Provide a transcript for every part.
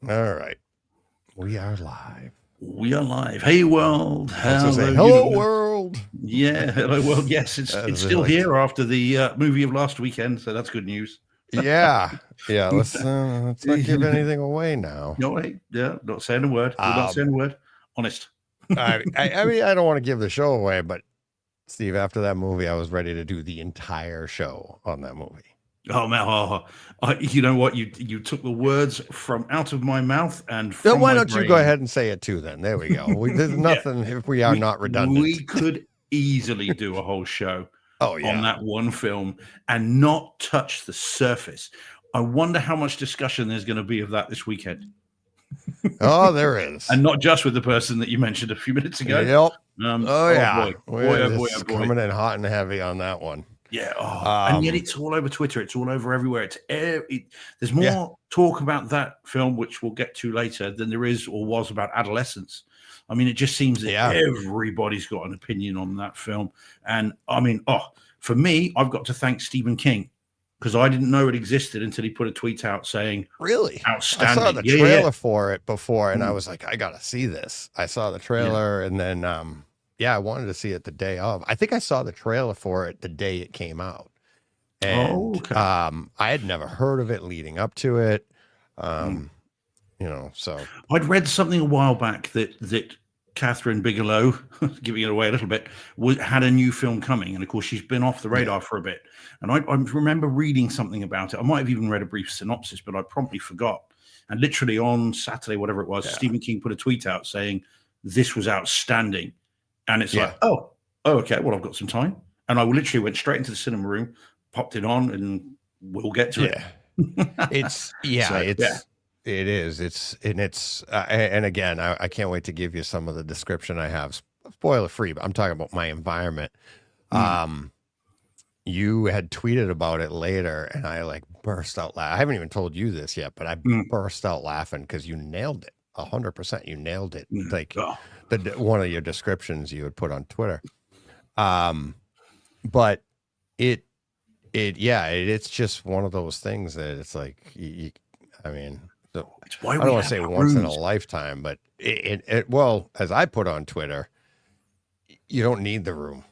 All right. We are live. We are live. Hey world. I was going to say, Hello, hello, universe. world. Yeah, hello world. Yes, it's still here after the movie of last weekend, so that's good news. Yeah. Let's not give anything away now. No, wait, yeah, not saying a word. We're not saying a word. Honest. I mean, I don't want to give the show away, but Steve, after that movie, I was ready to do the entire show on that movie. Oh man, you know what? You took the words from out of my mouth and Then from why my don't brain. you go ahead and say it too? Then there we go. There's nothing if we are not redundant. We could easily do a whole show on that one film and not touch the surface. I wonder how much discussion there's going to be of that this weekend. Oh, there is. And not just with the person that you mentioned a few minutes ago. Yep. Boy. Boy, coming in hot and heavy on that one. Yeah. And yet it's all over Twitter. It's all over everywhere. There's more talk about that film, which we'll get to later, than there is or was about adolescence. I mean, it just seems that everybody's got an opinion on that film. And I mean, for me, I've got to thank Stephen King, because I didn't know it existed until he put a tweet out saying, really outstanding. I saw the trailer for it before, and I was like, I gotta see this. I saw the trailer, and then I wanted to see it the day of. I think I saw the trailer for it the day it came out, and I had never heard of it leading up to it. So I'd read something a while back that Catherine Bigelow, giving it away a little bit, had a new film coming, and of course she's been off the radar for a bit. And I remember reading something about it. I might have even read a brief synopsis, but I promptly forgot. And literally on Saturday, whatever it was, Stephen King put a tweet out saying this was outstanding. And it's like, okay, well, I've got some time. And I literally went straight into the cinema room, popped it on, and we'll get to it. It is. And again, I can't wait to give you some of the description I have. Spoiler free, but I'm talking about my environment. You had tweeted about it later, and I like burst out laughing. I haven't even told you this yet, but I burst out laughing because you nailed it 100%. You nailed it. Like one of your descriptions you had put on Twitter. But it's just one of those things that it's like, I don't want to say once in a lifetime, but well, as I put on Twitter, you don't need the room.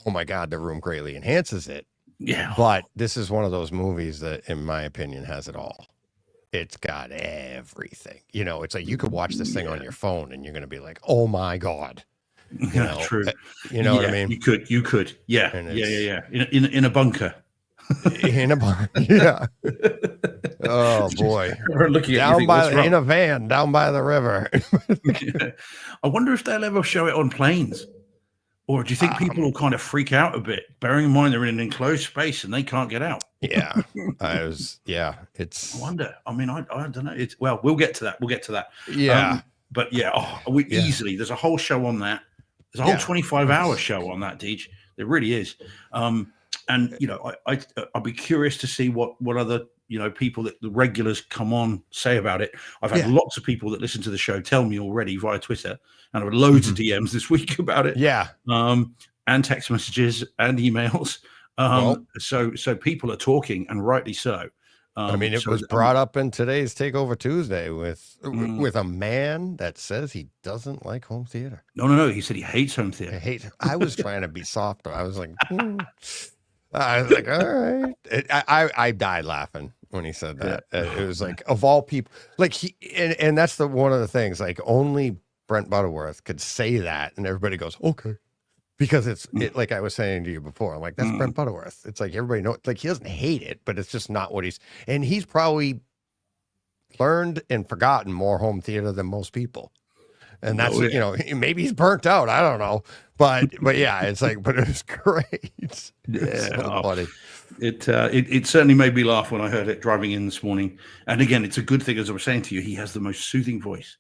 Oh my God, the room greatly enhances it. Yeah. But this is one of those movies that, in my opinion, has it all. It's got everything. It's like you could watch this thing on your phone and you're going to be like, oh my God. True. You know what I mean? You could. Yeah. Yeah. In a bunker. In a bunker. Yeah. Oh boy. Looking in a van down by the river. I wonder if they'll ever show it on planes. Or do you think people will kind of freak out a bit, bearing in mind they're in an enclosed space and they can't get out? Yeah. I wonder. I mean, I don't know. We'll get to that. Yeah. Easily, there's a whole show on that. There's a whole 25-hour show on that, Deej. There really is. And, I'd be curious to see what other, people that the regulars come on say about it. I've had lots of people that listen to the show tell me already via Twitter, and I've had loads of DMs this week about it. Yeah. And text messages and emails. So people are talking, and rightly so. It was brought up in today's Takeover Tuesday with a man that says he doesn't like home theater. No. He said he hates home theater. I was trying to be soft. I was like, I was like, all right. I died laughing when he said that. It was like, of all people, like and that's one of the things, like only Brent Butterworth could say that, and everybody goes, okay. Because it's like I was saying to you before, I'm like, that's Brent Butterworth. It's like everybody knows, like he doesn't hate it, but it's just not what he's probably learned and forgotten more home theater than most people. And that's, maybe he's burnt out. I don't know. But yeah, it's like, but it was great. Yeah. So funny. It certainly made me laugh when I heard it driving in this morning. And again, it's a good thing, as I was saying to you, he has the most soothing voice.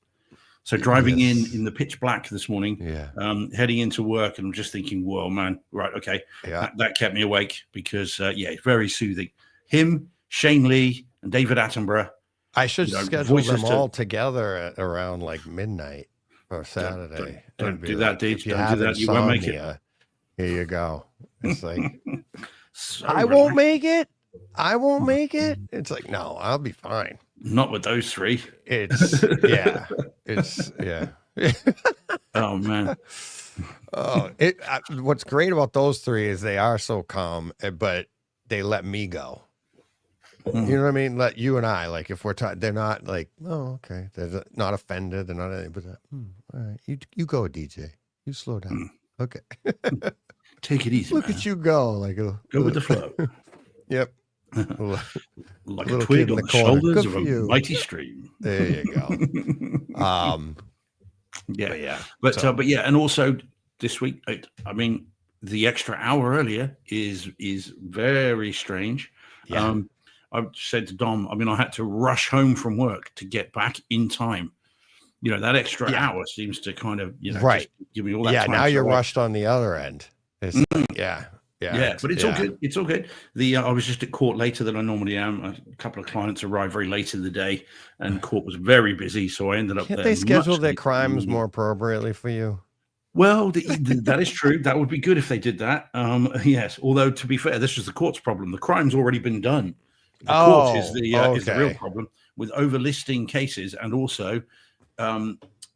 So driving in the pitch black this morning, heading into work, and I'm just thinking, whoa, man, right, okay. Yeah. That kept me awake because, it's very soothing. Him, Shane Lee, and David Attenborough. I should schedule them all together at around like midnight or Saturday. Don't do that, Deej. Don't do that. You won't make it. Here you go. It's like, I won't make it. It's like, no, I'll be fine. Not with those three. It's yeah. Oh man. What's great about those three is they are so calm, but they let me go. You know what I mean? Let you and I, like, if we're talking, they're not like, oh, okay, they're not offended, they're not anything, but all right, you go, DJ, you slow down, okay, take it easy. Look man. at you go, like go with the flow. Yep. Like a twig on the shoulders of a mighty stream. There you go. But yeah, and also this week, I mean, the extra hour earlier is very strange. Yeah. I said to Dom, I mean, I had to rush home from work to get back in time. You know, that extra hour seems to kind of, right. Give me all that time. Now you're rushed on the other end. It's yeah, but it's all good. It's all good. I was just at court later than I normally am. A couple of clients arrived very late in the day, and court was very busy, so I ended up. Can't they schedule their crimes more appropriately for you? Well, that is true. That would be good if they did that. Yes. Although, to be fair, this was the court's problem. The crime's already been done. The court is the real problem with overlisting cases and also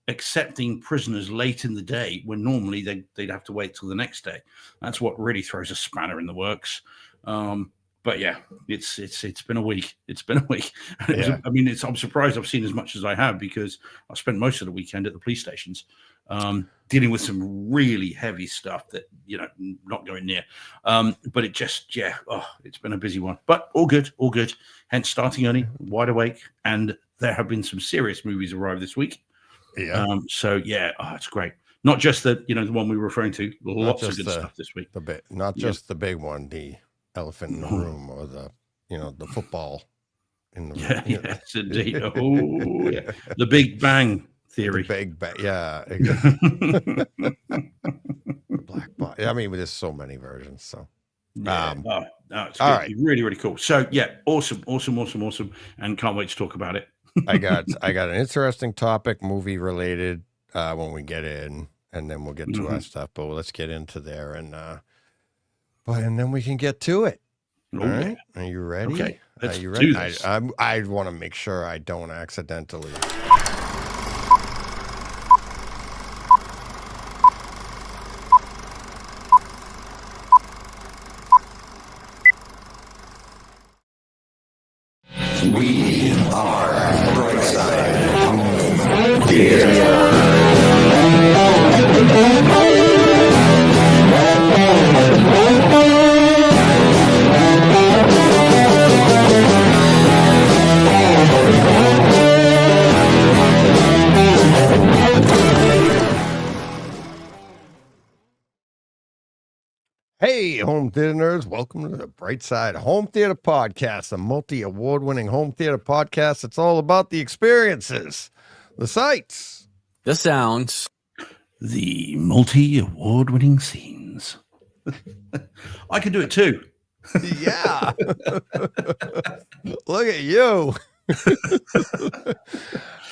accepting prisoners late in the day when normally they'd have to wait till the next day. That's what really throws a spanner in the works. But yeah, it's been a week. It's been a week. I'm surprised I've seen as much as I have because I spent most of the weekend at the police stations. Dealing with some really heavy stuff that, not going near. But it just, it's been a busy one. But all good. Hence starting early, wide awake. And there have been some serious movies arrive this week. Yeah. It's great. Not just the one we were referring to. Lots of good stuff this week. Not just the big one, the elephant in the room or the football in the room. Yes, indeed. Oh, yeah. The Big Bang Theory. Big Bang, yeah. Exactly. Black Box. I mean, there's so many versions. So, it's all right. Really, really cool. So, awesome, and can't wait to talk about it. I got an interesting topic, movie related, when we get in, and then we'll get to our stuff. But let's get into there, and then we can get to it. All right. Are you ready? Okay. Are you ready? I want to make sure I don't accidentally. We are Brightside Theater. Hey, home theater nerds, welcome to the Brightside Home Theater Podcast, a multi-award-winning home theater podcast. It's all about the experiences, the sights, the sounds, the multi-award-winning scenes. I can do it too. Yeah. Look at you.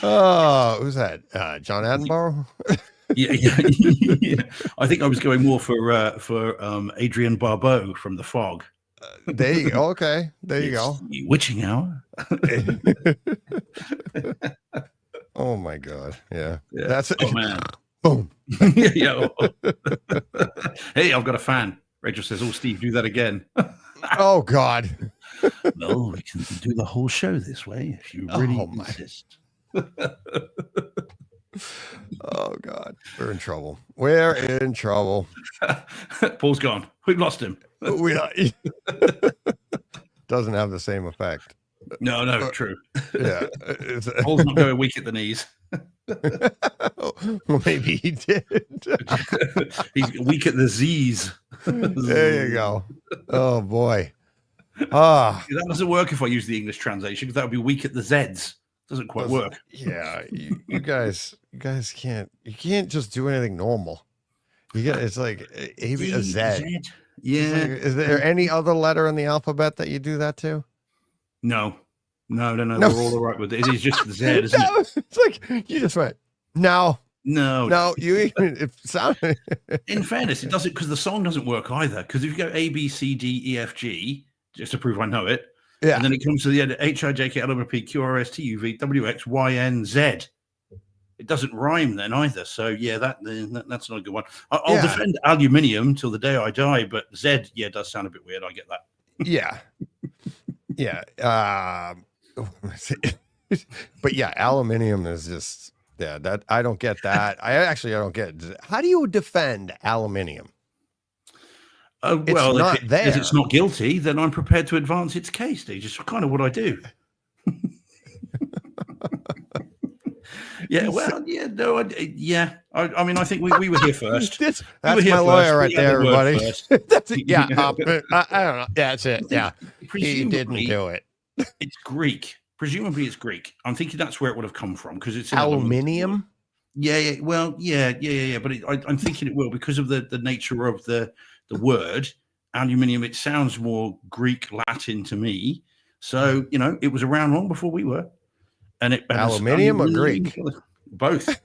Oh, who's that? John Attenborough? Yeah. I think I was going more for Adrian Barbeau from The Fog. There you go. Okay, there you go. The witching hour. Oh my God! Yeah. That's it. Oh man! Boom. Yeah. Hey, I've got a fan. Rachel says, "Oh, Steve, do that again." Oh God! No, we can do the whole show this way if you really insist. Oh God, we're in trouble. We're in trouble. Paul's gone. We've lost him. Doesn't have the same effect. No, true. Yeah, Paul's not going weak at the knees. Well, maybe he did. He's weak at the Z's. There you go. Oh boy. That doesn't work if I use the English translation because that would be weak at the Z's. Doesn't quite work. Yeah, you guys can't. You can't just do anything normal. It's like a Z. Yeah. Like, is there any other letter in the alphabet that you do that to? No. We're all right with it. It is just the Z, isn't it? It's like you just went no. You even it sounded. In fairness, it doesn't because the song doesn't work either. Because if you go A B C D E F G, just to prove I know it, Yeah. And then it comes to the end, HIJKLMP QRSTUV WXYNZ. It doesn't rhyme then either. So yeah, that's not a good one. I'll defend aluminium till the day I die, but Z, does sound a bit weird. I get that. Yeah. Yeah. But yeah, aluminium is just, that I don't get that. I don't get it. How do you defend aluminium? Well, not if it's not guilty, then I'm prepared to advance its case. It's just kind of what I do. Yeah, well, yeah, no, I mean, I think we were here first. That's my lawyer right there, everybody. That's it. Yeah, I don't know. That's it. Yeah, he didn't do it. It's Greek. Presumably, it's Greek. I'm thinking that's where it would have come from because it's aluminium. Yeah. Well, yeah. But I'm thinking it will because of the nature of the word aluminium. It sounds more Greek Latin to me. So it was around long before we were. And aluminium or Greek? Both.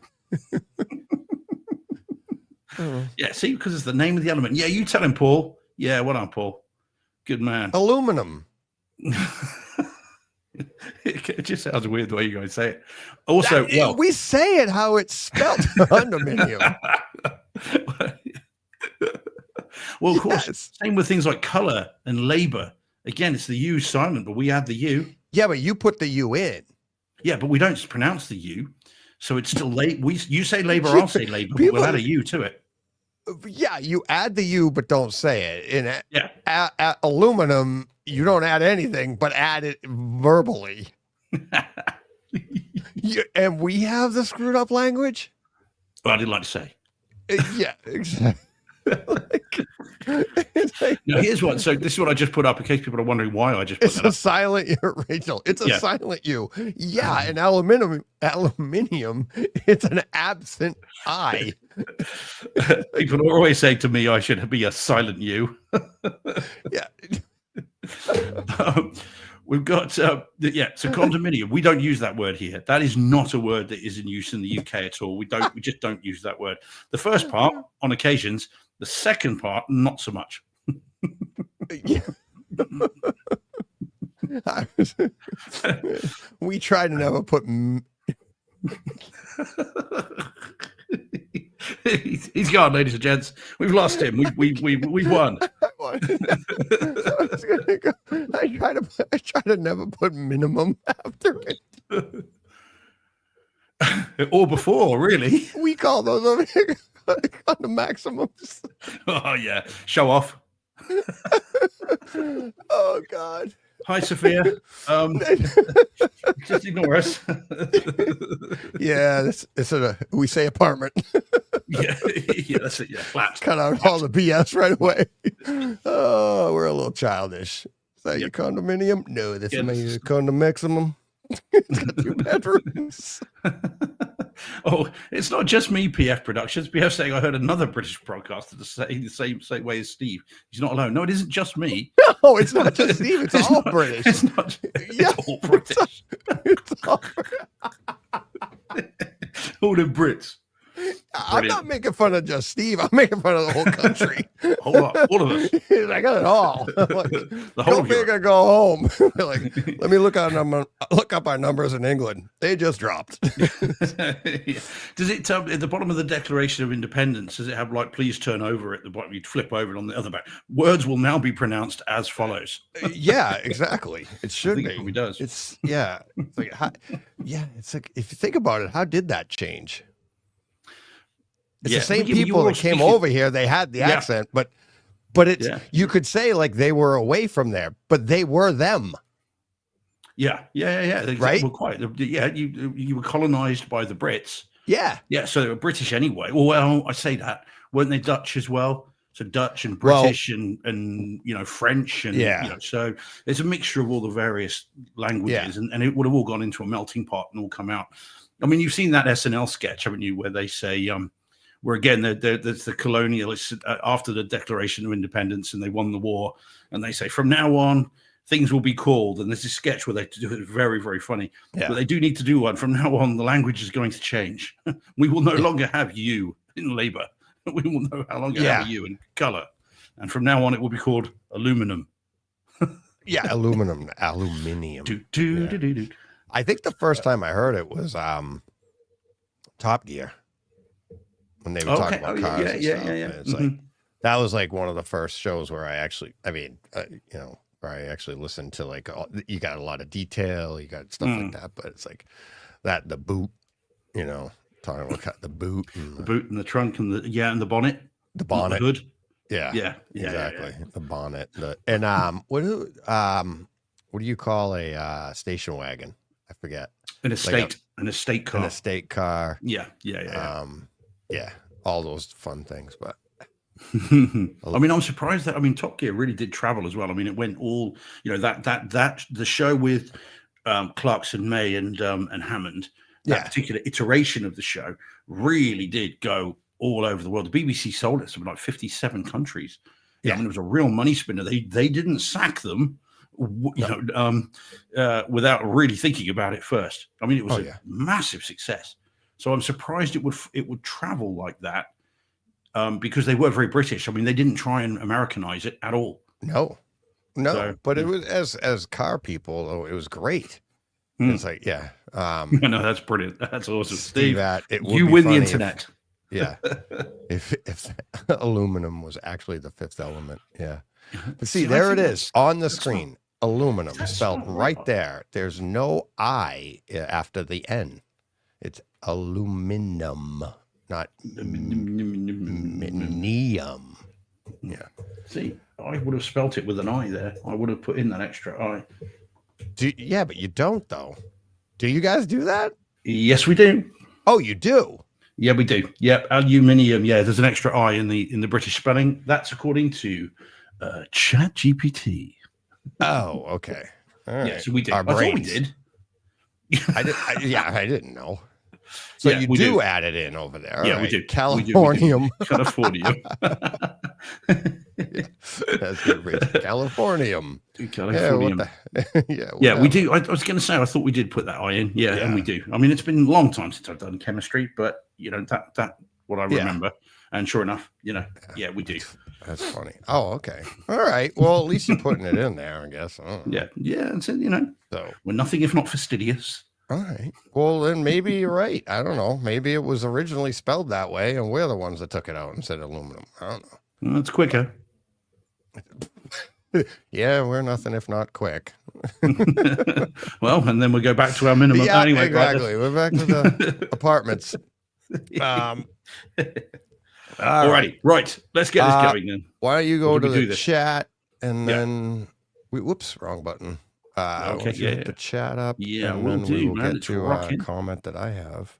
Yeah, see, because it's the name of the element. Yeah, you tell him, Paul. Yeah, well done, Paul. Good man. Aluminum. It just sounds weird the way you guys say it. Also, we say it how it's spelled. Condominium. Well, of course, same with things like color and labor. Again, it's the U silent, but we add the U. Yeah, but you put the U in. Yeah, but we don't pronounce the U, so it's still late. You say labor, I'll say labor, but we'll add a U to it. Yeah, you add the U, but don't say it. In aluminum, you don't add anything, but add it verbally. And we have the screwed up language. Well, I didn't like to say. Yeah, exactly. Now, here's what. So this is what I just put up in case people are wondering why I just put that up. It's a silent U, Rachel. It's a silent U. Yeah, and aluminium, it's an absent I. People are always saying to me I should be a silent U. Yeah. We've got so condominium. We don't use that word here. That is not a word that is in use in the UK at all. We just don't use that word. The first part on occasions, the second part not so much. We try to never put He's gone, ladies and gents. We've lost him. We've won. I try to never put minimum after it. Or before, really. We call those over here on the maximums. Oh yeah, show off. Oh God. Hi, Sophia. Just ignore us. Yeah, we say apartment. Yeah, that's it. Yeah, flat. Cut out all the BS right away. Oh, we're a little childish. Is that your condominium? No, this is my condomiximum. It's got 2 bedrooms. Oh, it's not just me, PF Productions. PF saying I heard another British broadcaster say the same way as Steve. He's not alone. No, it isn't just me. No, it's not just Steve. It's all British. It's not. It's all British. It's all all the Brits. I'm not making fun of just Steve. I'm making fun of the whole country. Hold on, all of us. I got it all. Like, the whole don't think I go home. Like, let me look up our numbers in England. They just dropped. Does it at the bottom of the Declaration of Independence? Does it have like "Please turn over" at the bottom? You'd flip over it on the other back. Words will now be pronounced as follows. Yeah, exactly. It should be. It probably does. It's like it's like if you think about it, how did that change? It's the same people that came over here. They had the accent, but it's you could say like they were away from there, but they were them. Yeah. Exactly. Right? Well, quite. Yeah, you were colonized by the Brits. Yeah. Yeah, so they were British anyway. Well, I say that. Weren't they Dutch as well? So Dutch and British and French and so it's a mixture of all the various languages and it would have all gone into a melting pot and all come out. I mean, you've seen that SNL sketch, haven't you, where they say where again there's the colonialists after the Declaration of Independence and they won the war and they say from now on things will be called, and there's this sketch where they do it very, very funny, but they do need to do one. From now on the language is going to change. We will no longer have you in labor. We will no longer have you in color, and from now on it will be called aluminum. Yeah, aluminium. Do, do, Yeah. do, do, do. I think the first time I heard it was Top Gear, when they were talking about cars and stuff. And it's like that was like one of the first shows where I actually, where I actually listened to like you got a lot of detail, you got stuff like that, but it's like that the boot, talking about the boot, and the boot and the trunk and the bonnet, the bonnet, the hood. Yeah, exactly. The bonnet, what do you call a station wagon? I forget. An estate car. An estate car. Yeah. All those fun things, but I mean, I'm surprised that Top Gear really did travel as well. I mean, it went all, that the show with Clarkson, May, and Hammond, that particular iteration of the show really did go all over the world. The BBC sold it to something like 57 countries. Yeah, I mean, it was a real money spinner. They didn't sack them, without really thinking about it first. I mean, it was a massive success. So I'm surprised it would travel like that, because they were very British. I mean, they didn't try and Americanize it at all. No, but it was as car people, it was great. It's like, no, that's brilliant. That's awesome, Steve. You win the internet. If aluminum was actually the fifth element, But see, there it is on the screen. Aluminum spelled right there. There's no I after the N. It's aluminum, not neum. Yeah. See, I would have spelt it with an I there. I would have put in that extra I. But you don't, though. Do you guys do that? Yes, we do. Oh, you do? Yeah, we do. Yep, aluminium. Yeah, there's an extra I in the British spelling. That's according to ChatGPT. Oh, okay. All right. Yeah, so we did. Our brains. I thought we did. I didn't know. So you do add it in over there. Yeah, right. we do. Californium. Californium. That's good, Rich. Californium. Californium. Yeah, we do. I was going to say, I thought we did put that I in. Yeah, and we do. I mean, it's been a long time since I've done chemistry, but that what I remember. And sure enough, we do. That's funny. Oh, okay. All right. Well, at least you're putting it in there, I guess. Yeah. It's so we're nothing if not fastidious. All right. Well, then maybe you're right. I don't know. Maybe it was originally spelled that way, and we're the ones that took it out and said aluminum. I don't know. That's quicker. Yeah, we're nothing if not quick. Well, and then we go back to our minimum. Yeah, anyway, exactly. We're back to the apartments. Alrighty, right. Let's get this going then. Why don't you go to the chat and then whoops, wrong button. Okay, the chat up. Yeah, and we'll then do, we will man. get to a comment that I have.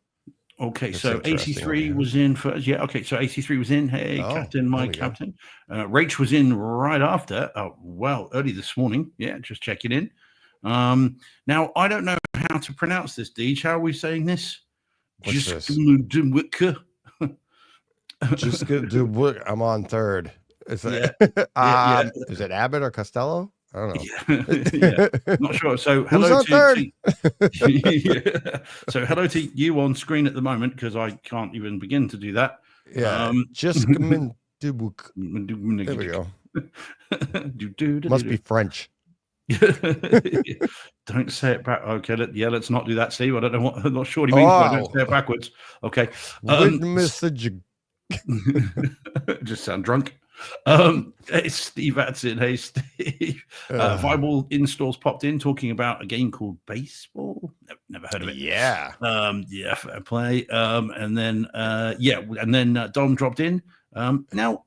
Okay, so AC3 was in first. Yeah, okay, so AC3 was in. Hey, Captain, my Captain. Rach was in right after. Early this morning. Yeah, just checking in. Now, I don't know how to pronounce this, Deej. How are we saying this? What's this? I'm on third. Is it Abbott or Costello? I don't know. Not sure. So hello to So hello to you on screen at the moment, because I can't even begin to do that. Yeah. There we go. Must be French. Don't say it back. Okay, let's not do that, Steve. I don't know what. I'm not sure what he means by don't say it backwards. Okay. Just sound drunk. It's Steve Atson. Hey, Steve. Viable Installs popped in talking about a game called Baseball. Never heard of it. Yeah. Fair play. And then Dom dropped in. Now,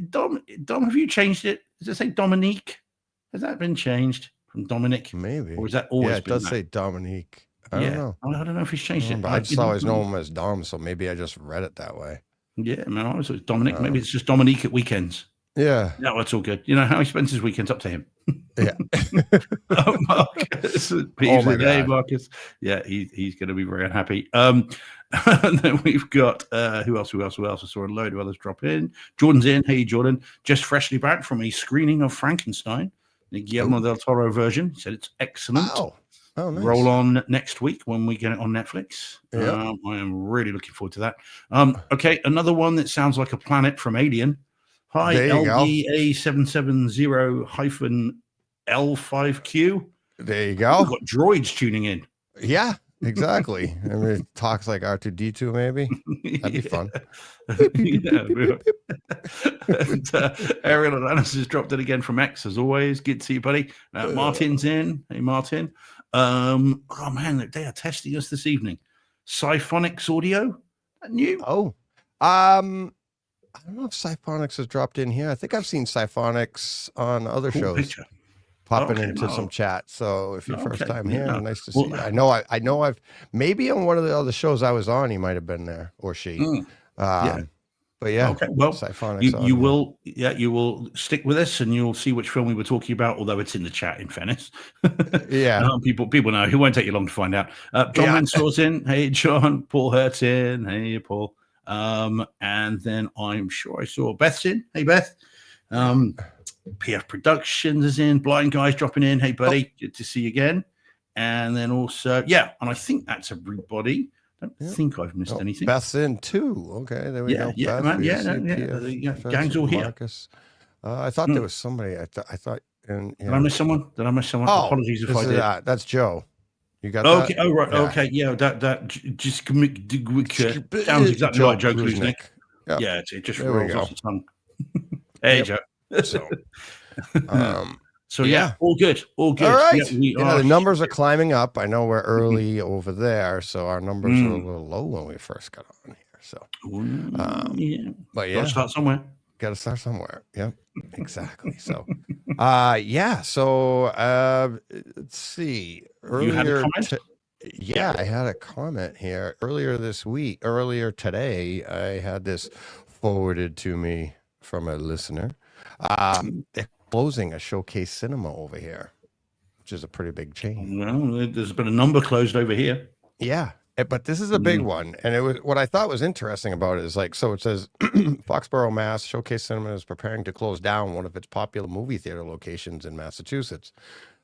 Dom, have you changed it? Does it say Dominique? Has that been changed from Dominic? Maybe. Or is that always it does say Dominique. I don't know. I don't know if he's changed it. But I just always know him as Dom, so maybe I just read it that way. Yeah, man, I was Dominic. Maybe it's just Dominique at weekends. Yeah. No, it's all good. You know how he spends his weekends, up to him. Yeah. Marcus. Hey, Marcus. Yeah, he's going to be very unhappy. And then we've got who else? I saw a load of others drop in. Jordan's in. Hey, Jordan. Just freshly back from a screening of Frankenstein, the Guillermo del Toro version. He said it's excellent. Oh, nice. Roll on next week when we get it on Netflix. Yeah. I am really looking forward to that. Okay, another one that sounds like a planet from Alien. Hi, LDA770- L5Q. There you We've go. got droids tuning in. Yeah, exactly. I mean, it talks like R2D2, maybe. That'd be fun. And, Ariel Alanis has dropped it again from X, as always. Good to see you, buddy. Martin's in. Hey, Martin. Oh, man, they are testing us this evening. Symphonics Audio? That new? Oh. I don't know if Symphonics has dropped in here. I think I've seen Symphonics on other Cool shows. picture. Popping Okay, into no. some chat. So if you're first time here, yeah. nice to see you. I know I've maybe on one of the other shows I was on, he might have been there, or she. Yeah. But yeah. Okay. Well, Symphonics you will stick with us, and you'll see which film we were talking about. Although it's in the chat, in fairness. Yeah. People know. It won't take you long to find out. John Mansour's in. Hey, John. Paul Hurt's in. Hey, Paul. And then I'm sure I saw Beth's in. Hey, Beth. PF Productions is in. Blind Guy's dropping in. Hey, buddy. Good to see you again. And then also, and I think that's everybody. I don't think I've missed anything. Beth's in too. Okay, there we go. Yeah, Beth, man. Gang's all here. Marcus. I thought there was somebody. I thought. And Did I miss someone? Oh, apologies if I did. That's Joe. You got okay. that? Oh, right. Yeah. Okay. Yeah. That just sounds exactly Joe like Joe Grusnick. Yep. Yeah. It just rolls off the tongue. Hey, Joe. So yeah, all good. All right. Yeah, the numbers are climbing up. I know we're early over there, so our numbers are a little low when we first got on here. So, but yeah, gotta start somewhere. Got to start somewhere. Yep, exactly. So, So, let's see. You had a comment? I had a comment here earlier today. I had this forwarded to me from a listener. They're closing a Showcase Cinema over here, which is a pretty big chain. Well, there's been a number closed over here. Yeah, but this is a big one. And it was what I thought was interesting about it is so it says Foxborough, Mass. Showcase Cinema is preparing to close down one of its popular movie theater locations in Massachusetts.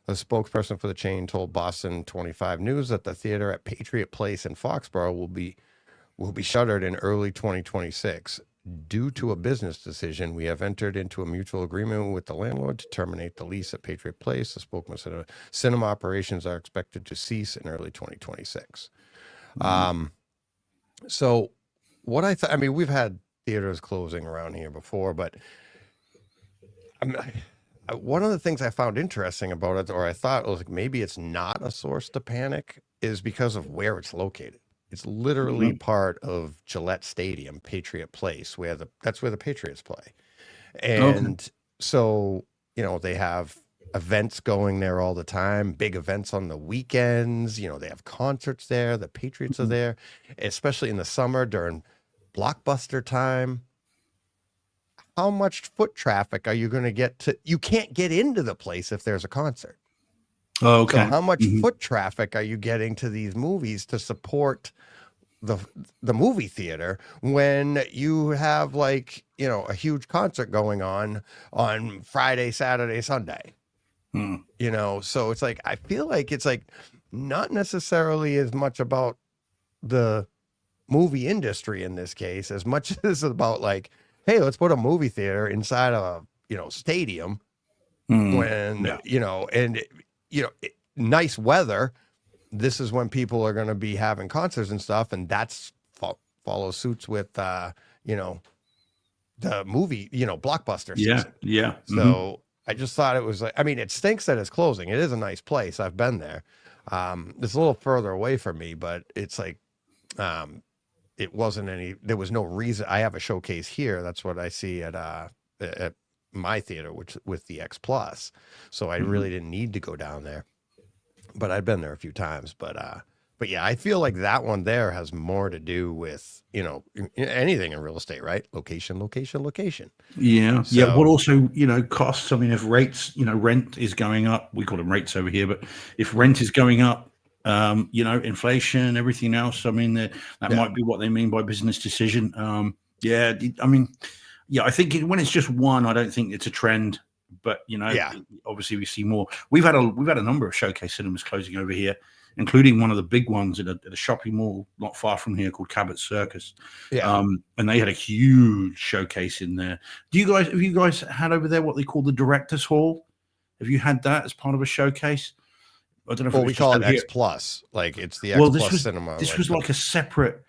A spokesperson for the chain told Boston 25 News that the theater at Patriot Place in Foxborough will be shuttered in early 2026. Due to a business decision, we have entered into a mutual agreement with the landlord to terminate the lease at Patriot Place. The spokesman said cinema operations are expected to cease in early 2026. So what I mean, we've had theaters closing around here before, but one of the things I found interesting about it, or I thought was like maybe it's not a source to panic, is because of where it's located. It's literally part of Gillette Stadium, Patriot Place, that's where the Patriots play. And so, they have events going there all the time, big events on the weekends. They have concerts there. The Patriots are there, especially in the summer during blockbuster time. How much foot traffic are you going to get to? You can't get into the place if there's a concert. Oh, okay. So how much foot traffic are you getting to these movies to support the movie theater when you have a huge concert going on Friday, Saturday, Sunday? So it's I feel like it's not necessarily as much about the movie industry in this case as much as it's about hey, let's put a movie theater inside a stadium when nice weather. This is when people are going to be having concerts and stuff, and that's follow suits with the movie blockbuster season. So I just thought it was it stinks that it's closing. It is a nice place. I've been there. It's a little further away from me, but it's it wasn't there was no reason. I have a Showcase here. That's what I see at my theater, which with the X Plus. So I really didn't need to go down there. But I've been there a few times, but yeah, I feel like that one there has more to do with, anything in real estate, right? Location. Yeah. Yeah. What also, costs, if rates, rent is going up, we call them rates over here, but if rent is going up, inflation, everything else, that might be what they mean by business decision. I think when it's just one, I don't think it's a trend. But obviously we see more. We've had a number of Showcase Cinemas closing over here, including one of the big ones at a shopping mall not far from here called Cabot Circus. And they had a huge Showcase in there. Have you guys had over there what they call the Directors Hall? Have you had that as part of a showcase? I don't know if Well, it we was call just it over X here. Plus. Like it's the X Well, Plus cinema. this like was the- like a separate,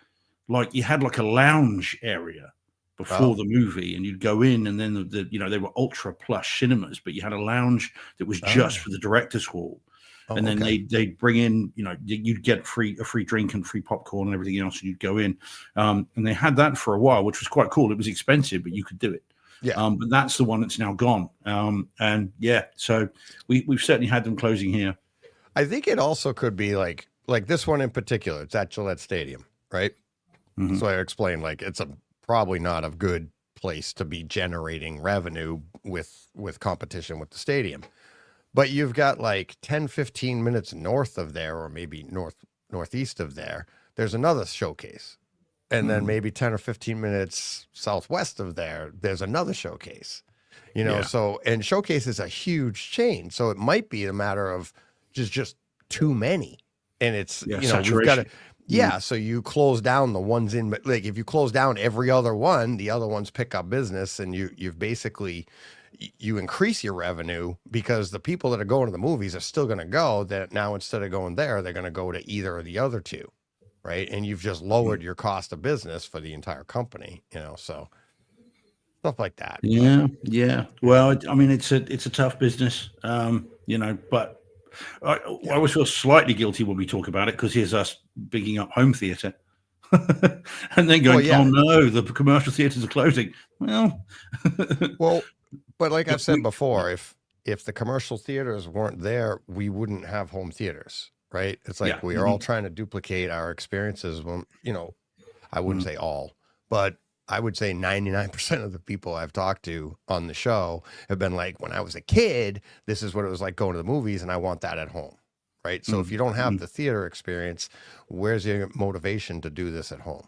like you had like a lounge area before Oh. the movie, and you'd go in, and then they were ultra plush cinemas, but you had a lounge that was just Oh. for the director's hall. Oh, And then okay. they'd bring in, you'd get a free drink and free popcorn and everything else, and you'd go in. And they had that for a while, which was quite cool. It was expensive, but you could do it. Yeah. But that's the one that's now gone. And yeah, so we've certainly had them closing here. I think it also could be like this one in particular. It's at Gillette Stadium, right? Mhm. So I explained like it's probably not a good place to be generating revenue with competition with the stadium. But you've got like 10, 15 minutes north of there, or maybe northeast of there, there's another showcase. And then maybe 10 or 15 minutes southwest of there, there's another showcase. Yeah. So, and showcase is a huge chain. So it might be a matter of just too many. And it's, we've got to, saturation. so you close down the ones in, but like if you close down every other one, the other ones pick up business, and you've basically, you increase your revenue because the people that are going to the movies are still going to go. That now instead of going there, they're going to go to either of the other two, right? And you've just lowered your cost of business for the entire company, so stuff like that. Yeah. Well, I mean, it's a tough business, but I always feel slightly guilty when we talk about it, because here's us bigging up home theater and then going, oh no, the commercial theaters are closing. Well, but like I've said before, if the commercial theaters weren't there, we wouldn't have home theaters, right? It's like we are all trying to duplicate our experiences when, I wouldn't say all, but I would say 99% of the people I've talked to on the show have been like, when I was a kid, this is what it was like going to the movies, and I want that at home, right? So if you don't have the theater experience, where's your motivation to do this at home?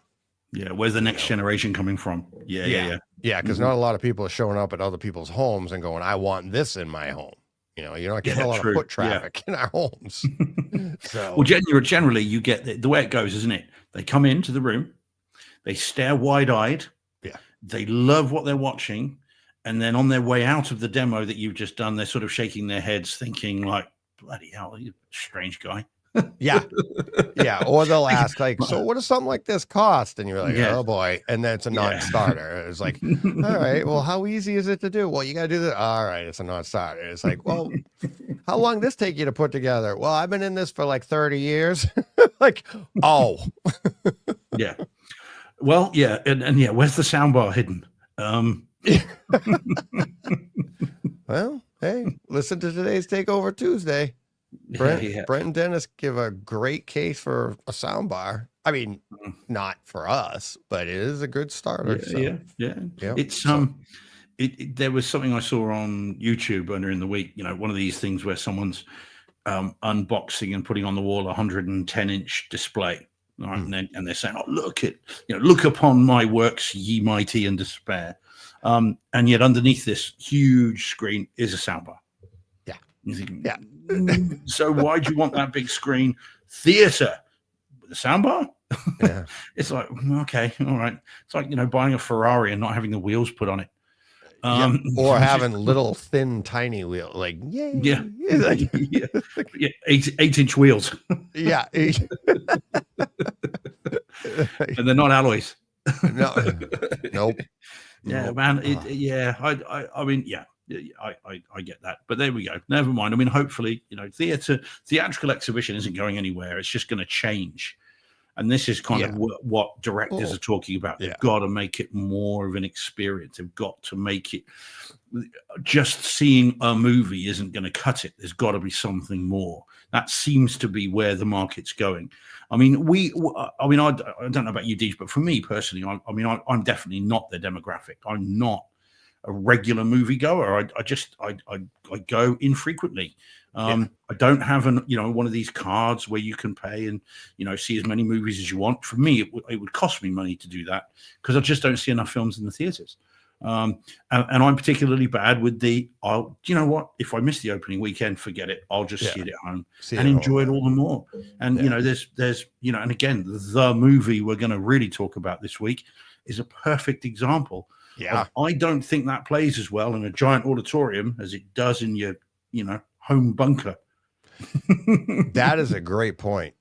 Yeah, where's the next generation coming from? Yeah. Because not a lot of people are showing up at other people's homes and going, I want this in my home. You're not getting a lot of foot traffic in our homes. So, well, generally you get the way it goes, isn't it? They come into the room, they stare wide-eyed, they love what they're watching, and then on their way out of the demo that you've just done, they're sort of shaking their heads thinking like, bloody hell, you're a strange guy. Yeah. Or they'll ask like, so what does something like this cost? And you're like, oh boy. And then it's a non-starter. It's like, all right, well, how easy is it to do? Well, you got to do that. All right. It's a non-starter. It's like, well, how long this take you to put together? Well, I've been in this for like 30 years. Like, oh. Yeah. Well, yeah. And yeah, where's the soundbar hidden? Well, hey, listen to today's Takeover Tuesday. Brent and Dennis give a great case for a soundbar. I mean, not for us, but it is a good starter. Yeah. It's there was something I saw on YouTube earlier in the week. One of these things where someone's unboxing and putting on the wall a 110-inch display, right? And they're saying, "Oh, look upon my works, ye mighty in despair." And yet underneath this huge screen is a soundbar. Yeah. You think, so why do you want that big screen theater with a soundbar? Yeah. It's like, okay, all right. It's like, buying a Ferrari and not having the wheels put on it. Or having little thin tiny wheel, like yay. Yeah. 8-inch wheels. Yeah. And they're not alloys. No. Nope. Yeah, man. I mean, I get that, but there we go. Never mind. I mean, hopefully, theatrical exhibition isn't going anywhere. It's just going to change, and this is kind of what directors are talking about. They've got to make it more of an experience. They've got to make it. Just seeing a movie isn't going to cut it. There's got to be something more. That seems to be where the market's going. I mean, I don't know about you, Deej, but for me personally, I'm definitely not their demographic. I'm not a regular moviegoer. I go infrequently. I don't have one of these cards where you can pay and see as many movies as you want. For me, it would cost me money to do that because I just don't see enough films in the theaters. And I'm particularly bad with you know what? If I miss the opening weekend, forget it. I'll just see it at home and enjoy it all the more. And there's and again, the movie we're going to really talk about this week is a perfect example. Yeah, I don't think that plays as well in a giant auditorium as it does in your home bunker. That is a great point.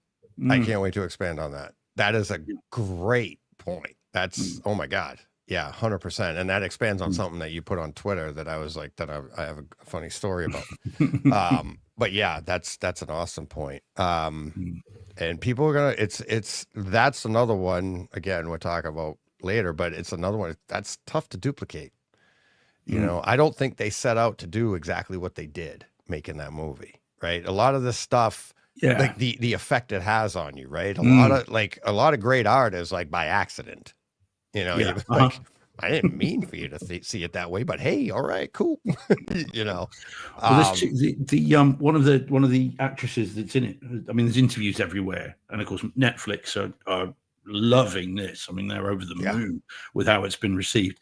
I Mm. can't wait to expand on that. That is a great point. That's oh my god. Yeah, 100%. And that expands on something that you put on Twitter that I was like that I have a funny story about. But yeah, that's an awesome point. And people are gonna that's another one again we'll talk about later, but it's another one that's tough to duplicate. You know, I don't think they set out to do exactly what they did making that movie, right? A lot of this stuff, like the effect it has on you, right? A lot of great art is like by accident. You know, you're like I didn't mean for you to see it that way, but hey, all right, cool. You know, well, one of the actresses that's in it. I mean, there's interviews everywhere, and of course, Netflix are loving this. I mean, they're over the moon with how it's been received.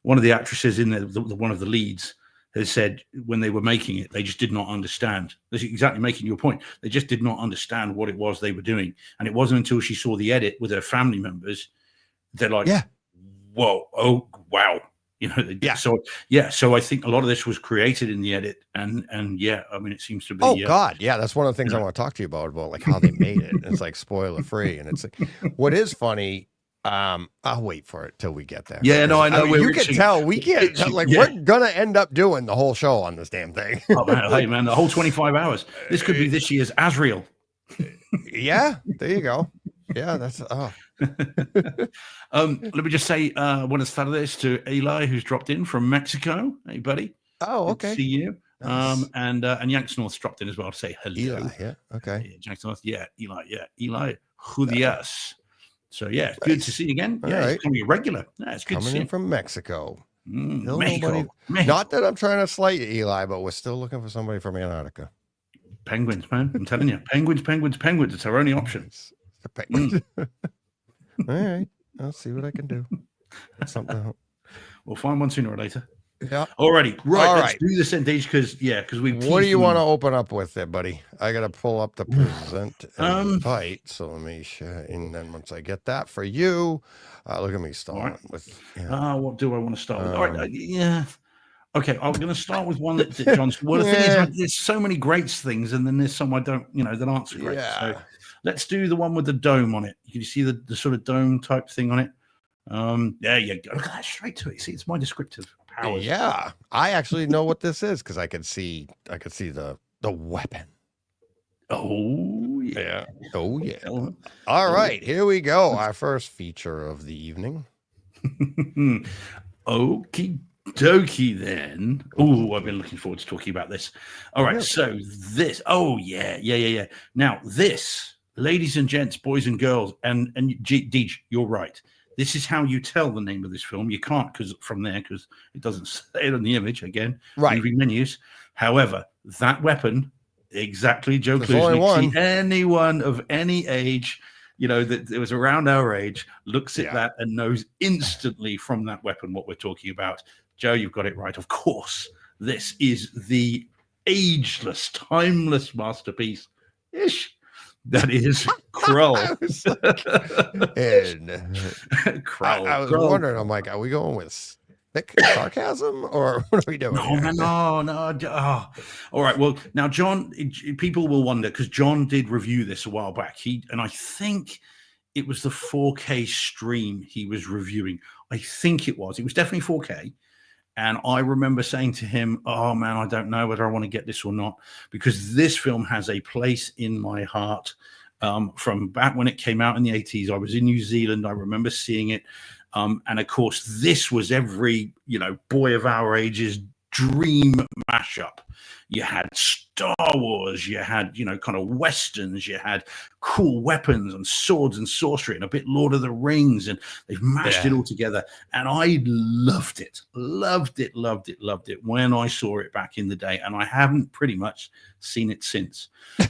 One of the actresses in there, one of the leads, has said when they were making it, they just did not understand. That's exactly making your point. They just did not understand what it was they were doing, and it wasn't until she saw the edit with her family members, they're like, whoa, oh wow, you know. So I think a lot of this was created in the edit, and yeah, I mean, it seems to be. Oh God, yeah, that's one of the things I want to talk to you about like how they made it. It's like spoiler free, and it's like, what is funny. I'll wait for it till we get there. Yeah, no, I know. I mean, you can tell we can't. Like, we're gonna end up doing the whole show on this damn thing. Oh man, hey man, the whole 25 hours. This could be this year's Asriel. Yeah, there you go. Yeah, that's let me just say buenas tardes to Eli, who's dropped in from Mexico. Hey, buddy. Oh, okay. Good to see you. Nice. And Yanks North dropped in as well to say hello. Eli, yeah, okay. Yeah, Yanks North, Eli Judias. So yeah, good to see you again. Yeah, it's going to be regular. Yeah, it's good coming to see in you. from Mexico. Mexico. Not that I'm trying to slight Eli, but we're still looking for somebody from Antarctica. Penguins, man. I'm telling you, penguins. It's our only option. All right, I'll see what I can do. That's something. We'll find one sooner or later. Yeah. Alrighty. Right. Let's do this then, Deej, because we. What do you want to open up with there, buddy? I got to pull up the present and invite. So let me share. And then once I get that for you, look at me starting with. What do I want to start with? All right. Yeah. Okay. I'm going to start with one that John's. Well, the thing is, there's so many great things, and then there's some I don't, that aren't so great. Yeah. So let's do the one with the dome on it. Can you see the sort of dome type thing on it? There you go. Look at that, straight to it. See, it's my descriptive powers. Yeah, I actually know what this is because I could see the weapon. Oh yeah. Oh yeah. All right, here we go. Our first feature of the evening. Okie dokie then. Oh, I've been looking forward to talking about this. All right, so this. Oh yeah. Now this, ladies and gents, boys and girls, and Deej, you're right. This is how you tell the name of this film. You can't because it doesn't say it on the image again. Right. Movie menus. However, that weapon, exactly, Joe Klusnik, anyone of any age, that it was around our age, looks at that and knows instantly from that weapon what we're talking about. Joe, you've got it right. Of course, this is the ageless, timeless masterpiece-ish. That is Krull. Krull. I was wondering, I'm like, are we going with thick sarcasm or what are we doing? No. All right. Well, now, John, people will wonder because John did review this a while back. And I think it was the 4K stream he was reviewing. I think it was definitely 4K. And I remember saying to him, oh, man, I don't know whether I want to get this or not, because this film has a place in my heart from back when it came out in the 80s. I was in New Zealand. I remember seeing it. And, of course, this was every, boy of our age's dream mashup. You had Star Wars, you had, kind of Westerns, you had cool weapons and swords and sorcery and a bit Lord of the Rings, and they've mashed it all together. And I loved it when I saw it back in the day. And I haven't pretty much seen it since.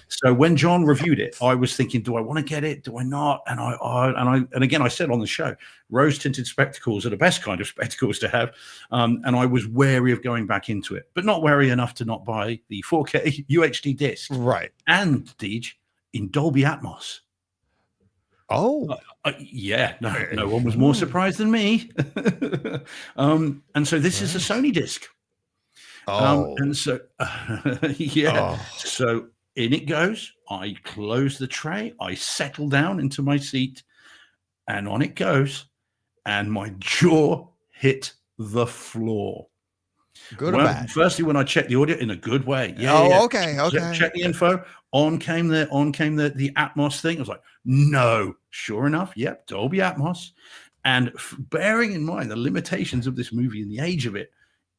So when John reviewed it, I was thinking, do I want to get it? Do I not? And again, I said on the show, rose-tinted spectacles are the best kind of spectacles to have. And I was wary of going back into it, but not wary enough to not buy the 4K UHD disc. Right. And, Deej, in Dolby Atmos. Oh. No one was more surprised than me. And so this is a Sony disc. Oh, And so, yeah, oh, so in it goes. I close the tray, I settle down into my seat, and on it goes. And my jaw hit the floor. good or Well, bad? firstly, when I checked the audio in a good way, yeah. Oh, okay, okay. Check the info. On came the Atmos thing. I was like, no. Sure enough, yep, Dolby Atmos. And bearing in mind the limitations of this movie and the age of it,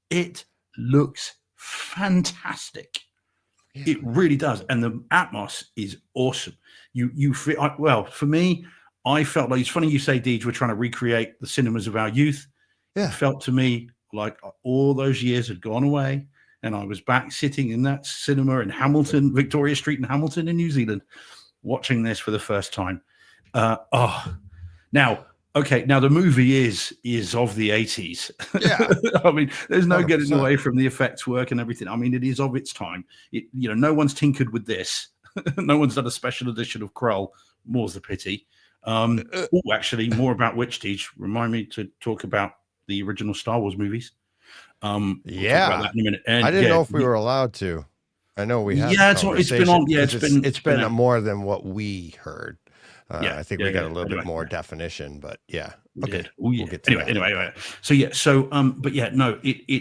it looks fantastic. Yeah. It really does, and the Atmos is awesome. You feel well. For me, I felt like it's funny you say, Deej, we're trying to recreate the cinemas of our youth. It Yeah. felt to me like all those years had gone away, and I was back sitting in that cinema in Hamilton, Victoria Street in Hamilton in New Zealand, watching this for the first time. Now, okay, now the movie is of the 80s. Yeah. I mean, there's no getting 100%. away from the effects work and everything. I mean, it is of its time. No one's tinkered with this. No one's done a special edition of Krull. More's the pity. Actually, more about Witch Teach. Remind me to talk about the original Star Wars movies. We'll talk about that in a minute. And I didn't know if we were allowed to. I know we have. Yeah, it's been on. Yeah, it's been more than what we heard. I think we got a little bit more definition, but yeah. Okay. We'll get to anyway. But yeah, no,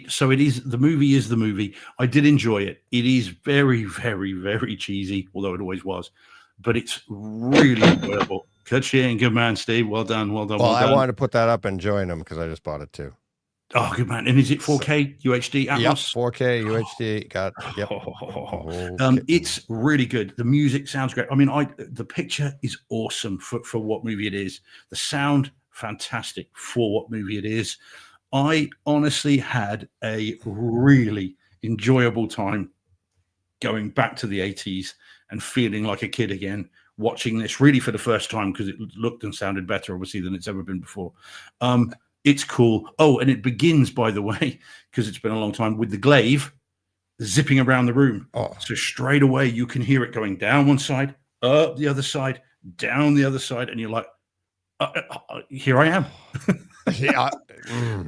so it is, the movie is the movie. I did enjoy it. It is very, very, very cheesy, although it always was, but it's really enjoyable. Good man, Steve. Well done. Well, I wanted to put that up and join them because I just bought it too. Oh, good man. And is it 4K UHD Atmos? Yep, 4K UHD. It's really good. The music sounds great. I mean, the picture is awesome for what movie it is. The sound, fantastic for what movie it is. I honestly had a really enjoyable time going back to the 80s and feeling like a kid again, watching this really for the first time because it looked and sounded better, obviously, than it's ever been before. It's cool. Oh, and it begins, by the way, because it's been a long time, with the glaive zipping around the room. Oh. So straight away, you can hear it going down one side, up the other side, down the other side, and you're like, here I am. Yeah.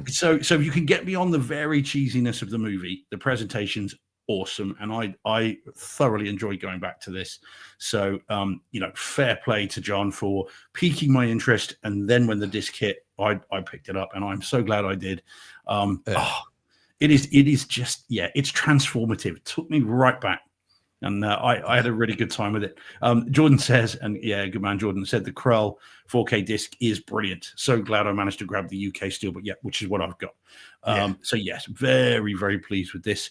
So you can get beyond the very cheesiness of the movie. The presentation's awesome, and I thoroughly enjoyed going back to this. So fair play to John for piquing my interest, and then when the disc hit, I picked it up, and I'm so glad I did. It is just, it's transformative. It took me right back, and I had a really good time with it. Jordan says, and yeah, good man, Jordan said the Krull 4K disc is brilliant. So glad I managed to grab the UK steel, but which is what I've got. So yes, very, very pleased with this.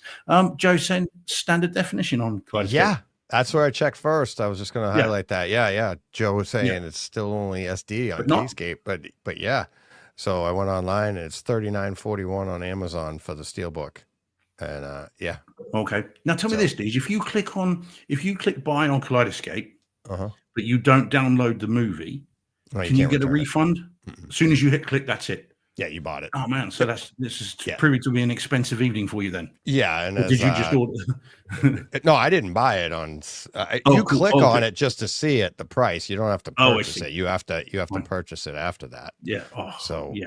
Joe sent standard definition on Kaleidoscope. Yeah, that's where I checked first. I was just going to highlight that. Yeah. Joe was saying it's still only SD on Keyscape, but yeah. So I went online and it's $39.41 on Amazon for the Steelbook. And yeah. Okay. Now tell me this, Deej. If you click buy on Kaleidoscape, but you don't download the movie, can you get a refund? As soon as you hit click, that's it. Yeah, you bought it. Oh man, so this is proving to be an expensive evening for you then. Yeah, and did you just order? No, I didn't buy it on. You click on it just to see it, the price. You don't have to purchase it. You have to purchase it after that. Yeah.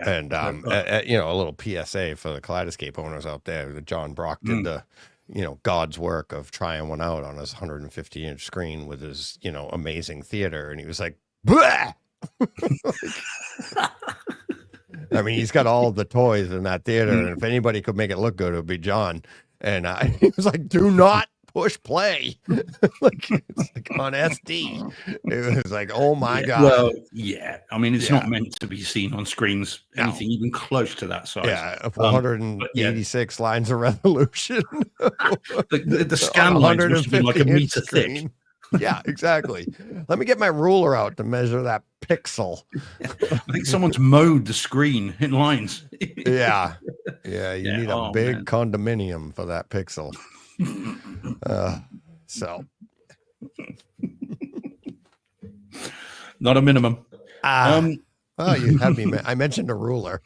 And a little PSA for the Kaleidoscape owners out there. John Brock did the God's work of trying one out on his 150-inch screen with his amazing theater, and he was like, bleh! I mean, he's got all the toys in that theater, and if anybody could make it look good, it would be John. And he was like, "Do not push play," like on SD. It was like, "Oh my god!" Well, yeah. I mean, it's not meant to be seen on screens anything even close to that size. Yeah, 486 lines of resolution. the scan lines must have been like a meter thick. Yeah, exactly. Let me get my ruler out to measure that pixel. I think someone's mowed the screen in lines. Yeah. You need a big condominium for that pixel. Not a minimum. Oh, you had me. I mentioned a ruler.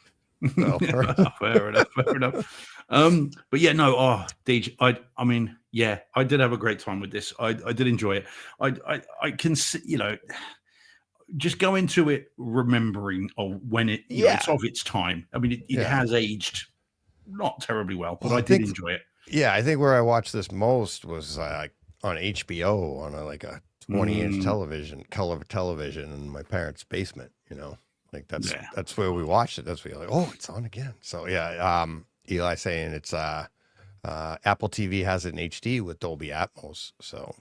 So. Fair enough. But yeah, no. Deej, I mean, yeah, I did have a great time with this. I did enjoy it. I can see, just go into it remembering of when it's of its time. I mean, it has aged not terribly well, but I did enjoy it. Yeah, I think where I watched this most was on HBO on like a 20-inch television, color television in my parents' basement. Like that's where we watched it. That's where you're like, oh, it's on again. So yeah, Eli saying it's Apple TV has it in HD with Dolby Atmos. So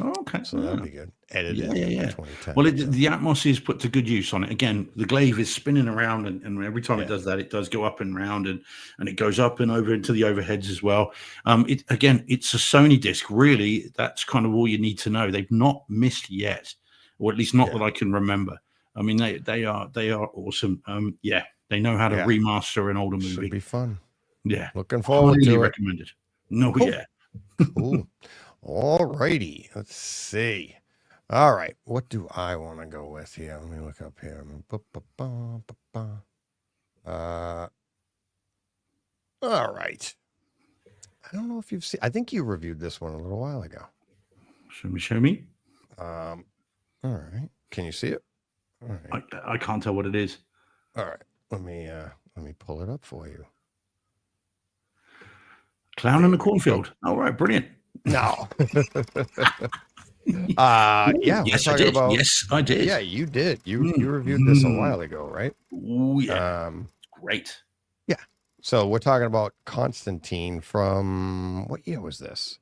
Okay. so that'd be good. Edited Yeah. 2010. Well, the Atmos is put to good use on it. Again, the glaive is spinning around, and every time it does that, it does go up and round, and it goes up and over into the overheads as well. It's a Sony disc. Really, that's kind of all you need to know. They've not missed yet, or at least not that I can remember. I mean, they are awesome. They know how to remaster an older movie. Should be fun. Yeah, looking forward to it. Recommended. No, cool. Yeah. Cool. All righty. Let's see. All right. What do I want to go with here? Let me look up here. All right. I don't know if you've seen. I think you reviewed this one a little while ago. Show me. All right. Can you see it? All right. I can't tell what it is. All right. Let me pull it up for you. Clown in the Cornfield. All right. Brilliant. No. Yeah. Yes, I did. Yes, I did. Yeah, you did. You reviewed this a while ago, right? Oh, yeah. Great. Yeah. So we're talking about Constantine from what year was this?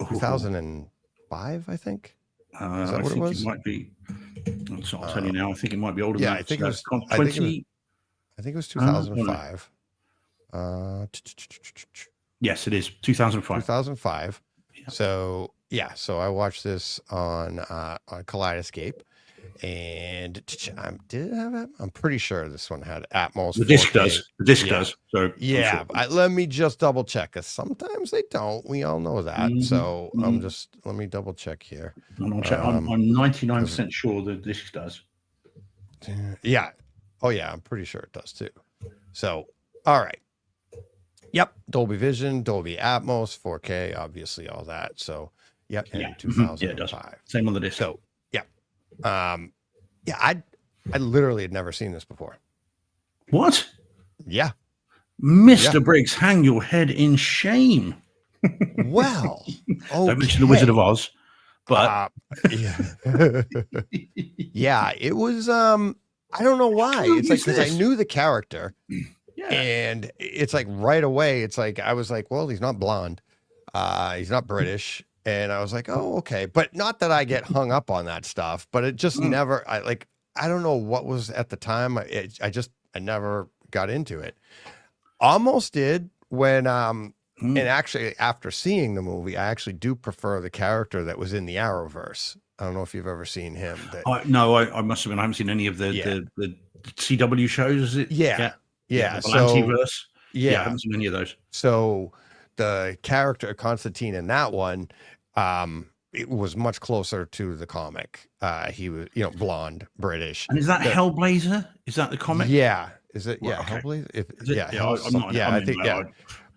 2005, I think. Is that what it was? It might be. I'll tell you now. I think it might be older. Yeah, than I think it was 20. I think it was 2005. Yes, it is 2005. 2005. Yeah. So yeah, so I watched this on Kaleidoscape, and did it have it? I'm pretty sure this one had Atmos. The disc 4K. Does. The disc does. So yeah, sure. Let me just double check, because sometimes they don't. We all know that. So let me double check here. I'm 99% sure the disc does. Yeah. Oh yeah, I'm pretty sure it does too. So all right. Yep, Dolby Vision, Dolby Atmos, 4K, obviously all that. So, yep, in 2005. Yeah, it does. Same on the disc. So, yeah. I literally had never seen this before. What? Yeah. Mr. Briggs, hang your head in shame. Well, okay. Don't mention the Wizard of Oz, but yeah, it was I don't know why. It's like, because I knew the character. Yeah. And it's like right away, it's like, I was like, well, he's not blonde. He's not British. And I was like, oh, okay. But not that I get hung up on that stuff, but it just never, I don't know what was at the time. I never got into it. Almost did when, and actually after seeing the movie, I actually do prefer the character that was in the Arrowverse. I don't know if you've ever seen him. No, I must have been. I haven't seen any of the CW shows. Is it? Yeah. Yeah, so I haven't seen any of those. So the character Constantine in that one, it was much closer to the comic. He was, blonde, British. And is that Hellblazer? Is that the comic? Yeah. Is it? Yeah, okay. Hellblazer. I'm not. I think. Yeah,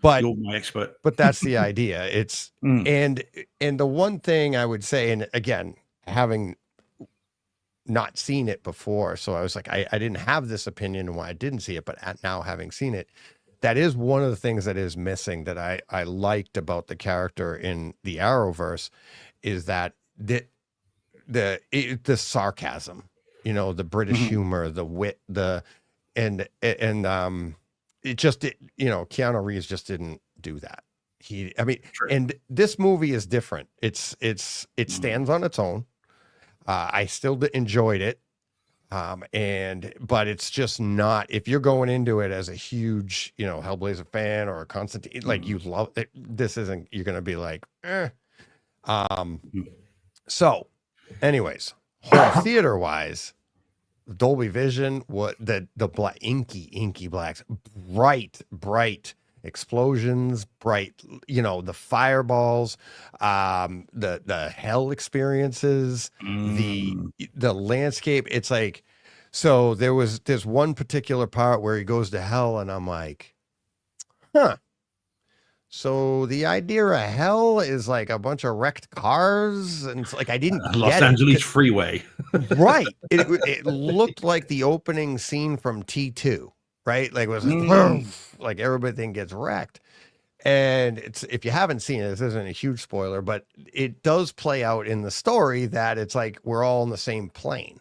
but you're my expert. But that's the idea. It's and the one thing I would say, and again, having not seen it before, so I was like, I didn't have this opinion and why I didn't see it, but now having seen it, that is one of the things that is missing that I liked about the character in the Arrowverse, is that the sarcasm, the British humor, the wit, and Keanu Reeves just didn't do that. And this movie is different. It stands on its own. I still enjoyed it. But it's just not, if you're going into it as a huge, Hellblazer fan or a Constantine, like you love it, this isn't, you're going to be like, eh. So anyways, home theater wise, Dolby Vision, what the black, inky blacks, bright explosions, bright, the fireballs, the hell experiences, the landscape. It's like, so there's one particular part where he goes to hell, and I'm like, so the idea of hell is like a bunch of wrecked cars, and it's like, I didn't get Los Angeles freeway. Right. It looked like the opening scene from T2. Right, like it was like everything gets wrecked, And it's, if you haven't seen it, this isn't a huge spoiler, but it does play out in the story that it's like we're all in the same plane,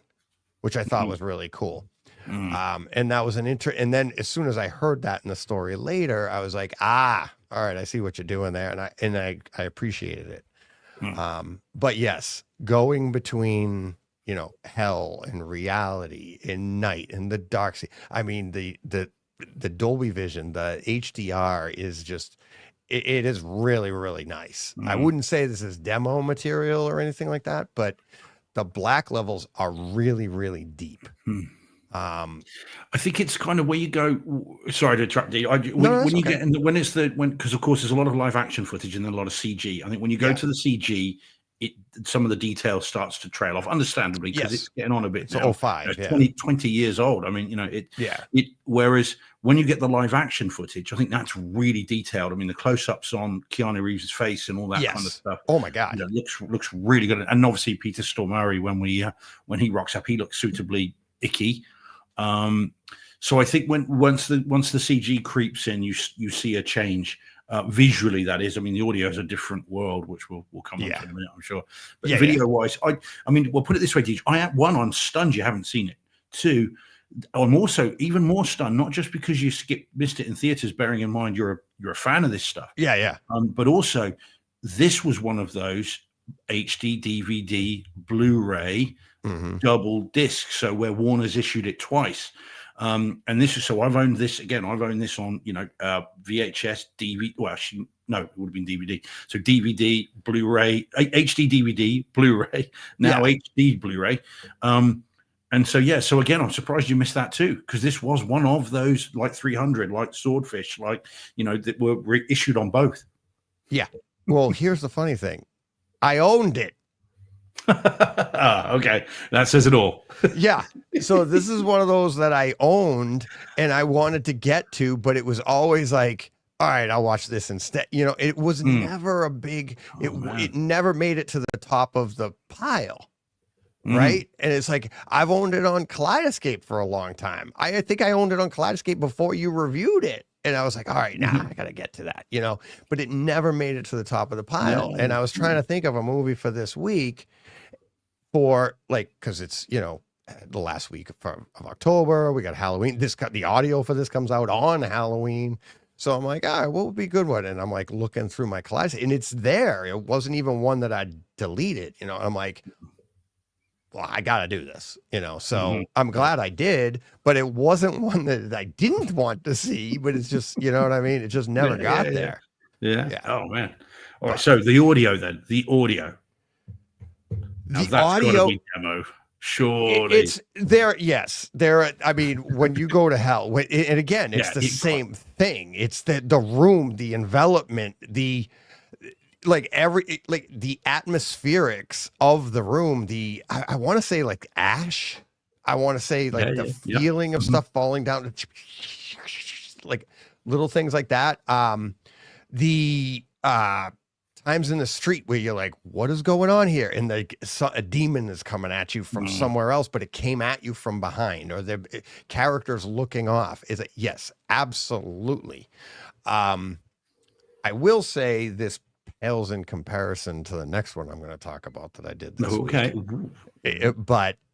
which I thought was really cool. And that was and then as soon as I heard that in the story later, I was like, all right, I see what you're doing there. And I appreciated it. But yes, going between, you know, hell and reality and night and the dark sea. I mean, the Dolby Vision, the HDR is just, it is really, really nice. I wouldn't say this is demo material or anything like that, but the black levels are really, really deep. I think it's kind of where you go. Sorry to interrupt you. When you get in because of course there's a lot of live action footage and then a lot of CG. I think when you go to the CG, some of the detail starts to trail off, understandably, because it's getting on a bit. It's 05, 20 years old. I mean, you know, whereas when you get the live action footage, I think that's really detailed. I mean, the close-ups on Keanu Reeves' face and all that kind of stuff. Oh my God. You know, looks really good. And obviously Peter Stormare, when he rocks up, he looks suitably icky. So I think once the CG creeps in, you see a change visually. That is, I mean, the audio is a different world, which we'll come on to in a minute, I'm sure. But video wise, I mean, we'll put it this way, Deej. I'm stunned you haven't seen it. 2, I'm also even more stunned, not just because you missed it in theaters, bearing in mind you're a fan of this stuff. But also this was one of those HD, DVD, Blu-ray. Double disc, so where Warner's issued it twice, and this is, so I've owned this again. I've owned this on, you know, VHS, DVD. Well, actually, no, it would have been DVD. So DVD, Blu-ray, HD DVD, Blu-ray, now HD Blu-ray. And so so again, I'm surprised you missed that too, because this was one of those like 300, like Swordfish, like, you know, that were reissued on both. Yeah. Well, here's the funny thing, I owned it. Okay, that says it all. Yeah, so this is one of those that I owned and I wanted to get to, but it was always like, all right, I'll watch this instead. You know, it was never a big, it never made it to the top of the pile, right? And it's like, I've owned it on Kaleidoscape for a long time. I think I owned it on Kaleidoscape before you reviewed it. And I was like, all right, now I got to get to that, you know, but it never made it to the top of the pile. And I was trying to think of a movie for this week, for like, because it's, you know, the last week of October, we got Halloween. The audio for this comes out on Halloween. So I'm like, all right, what would be a good one? And I'm like looking through my Kaleidoscape, and it's there. It wasn't even one that I deleted, you know. I'm like, well, I got to do this, you know. So I'm glad I did, but it wasn't one that I didn't want to see, but it's just, you know what I mean? It just never got there. Yeah. Oh, man. All right. So the audio then, the audio. Now, the audio demo, surely it's there. Yes, there. I mean, when you go to hell, and again, it's the same thing. It's the room, the envelopment, the the atmospherics of the room. I want to say like ash. I want to say like the feeling of stuff falling down, like little things like that. The times in the street where you're like, what is going on here? And a demon is coming at you from somewhere else, but it came at you from behind, or the characters looking off. Is it? Yes, absolutely. I will say this pales in comparison to the next one I'm going to talk about that I did this week.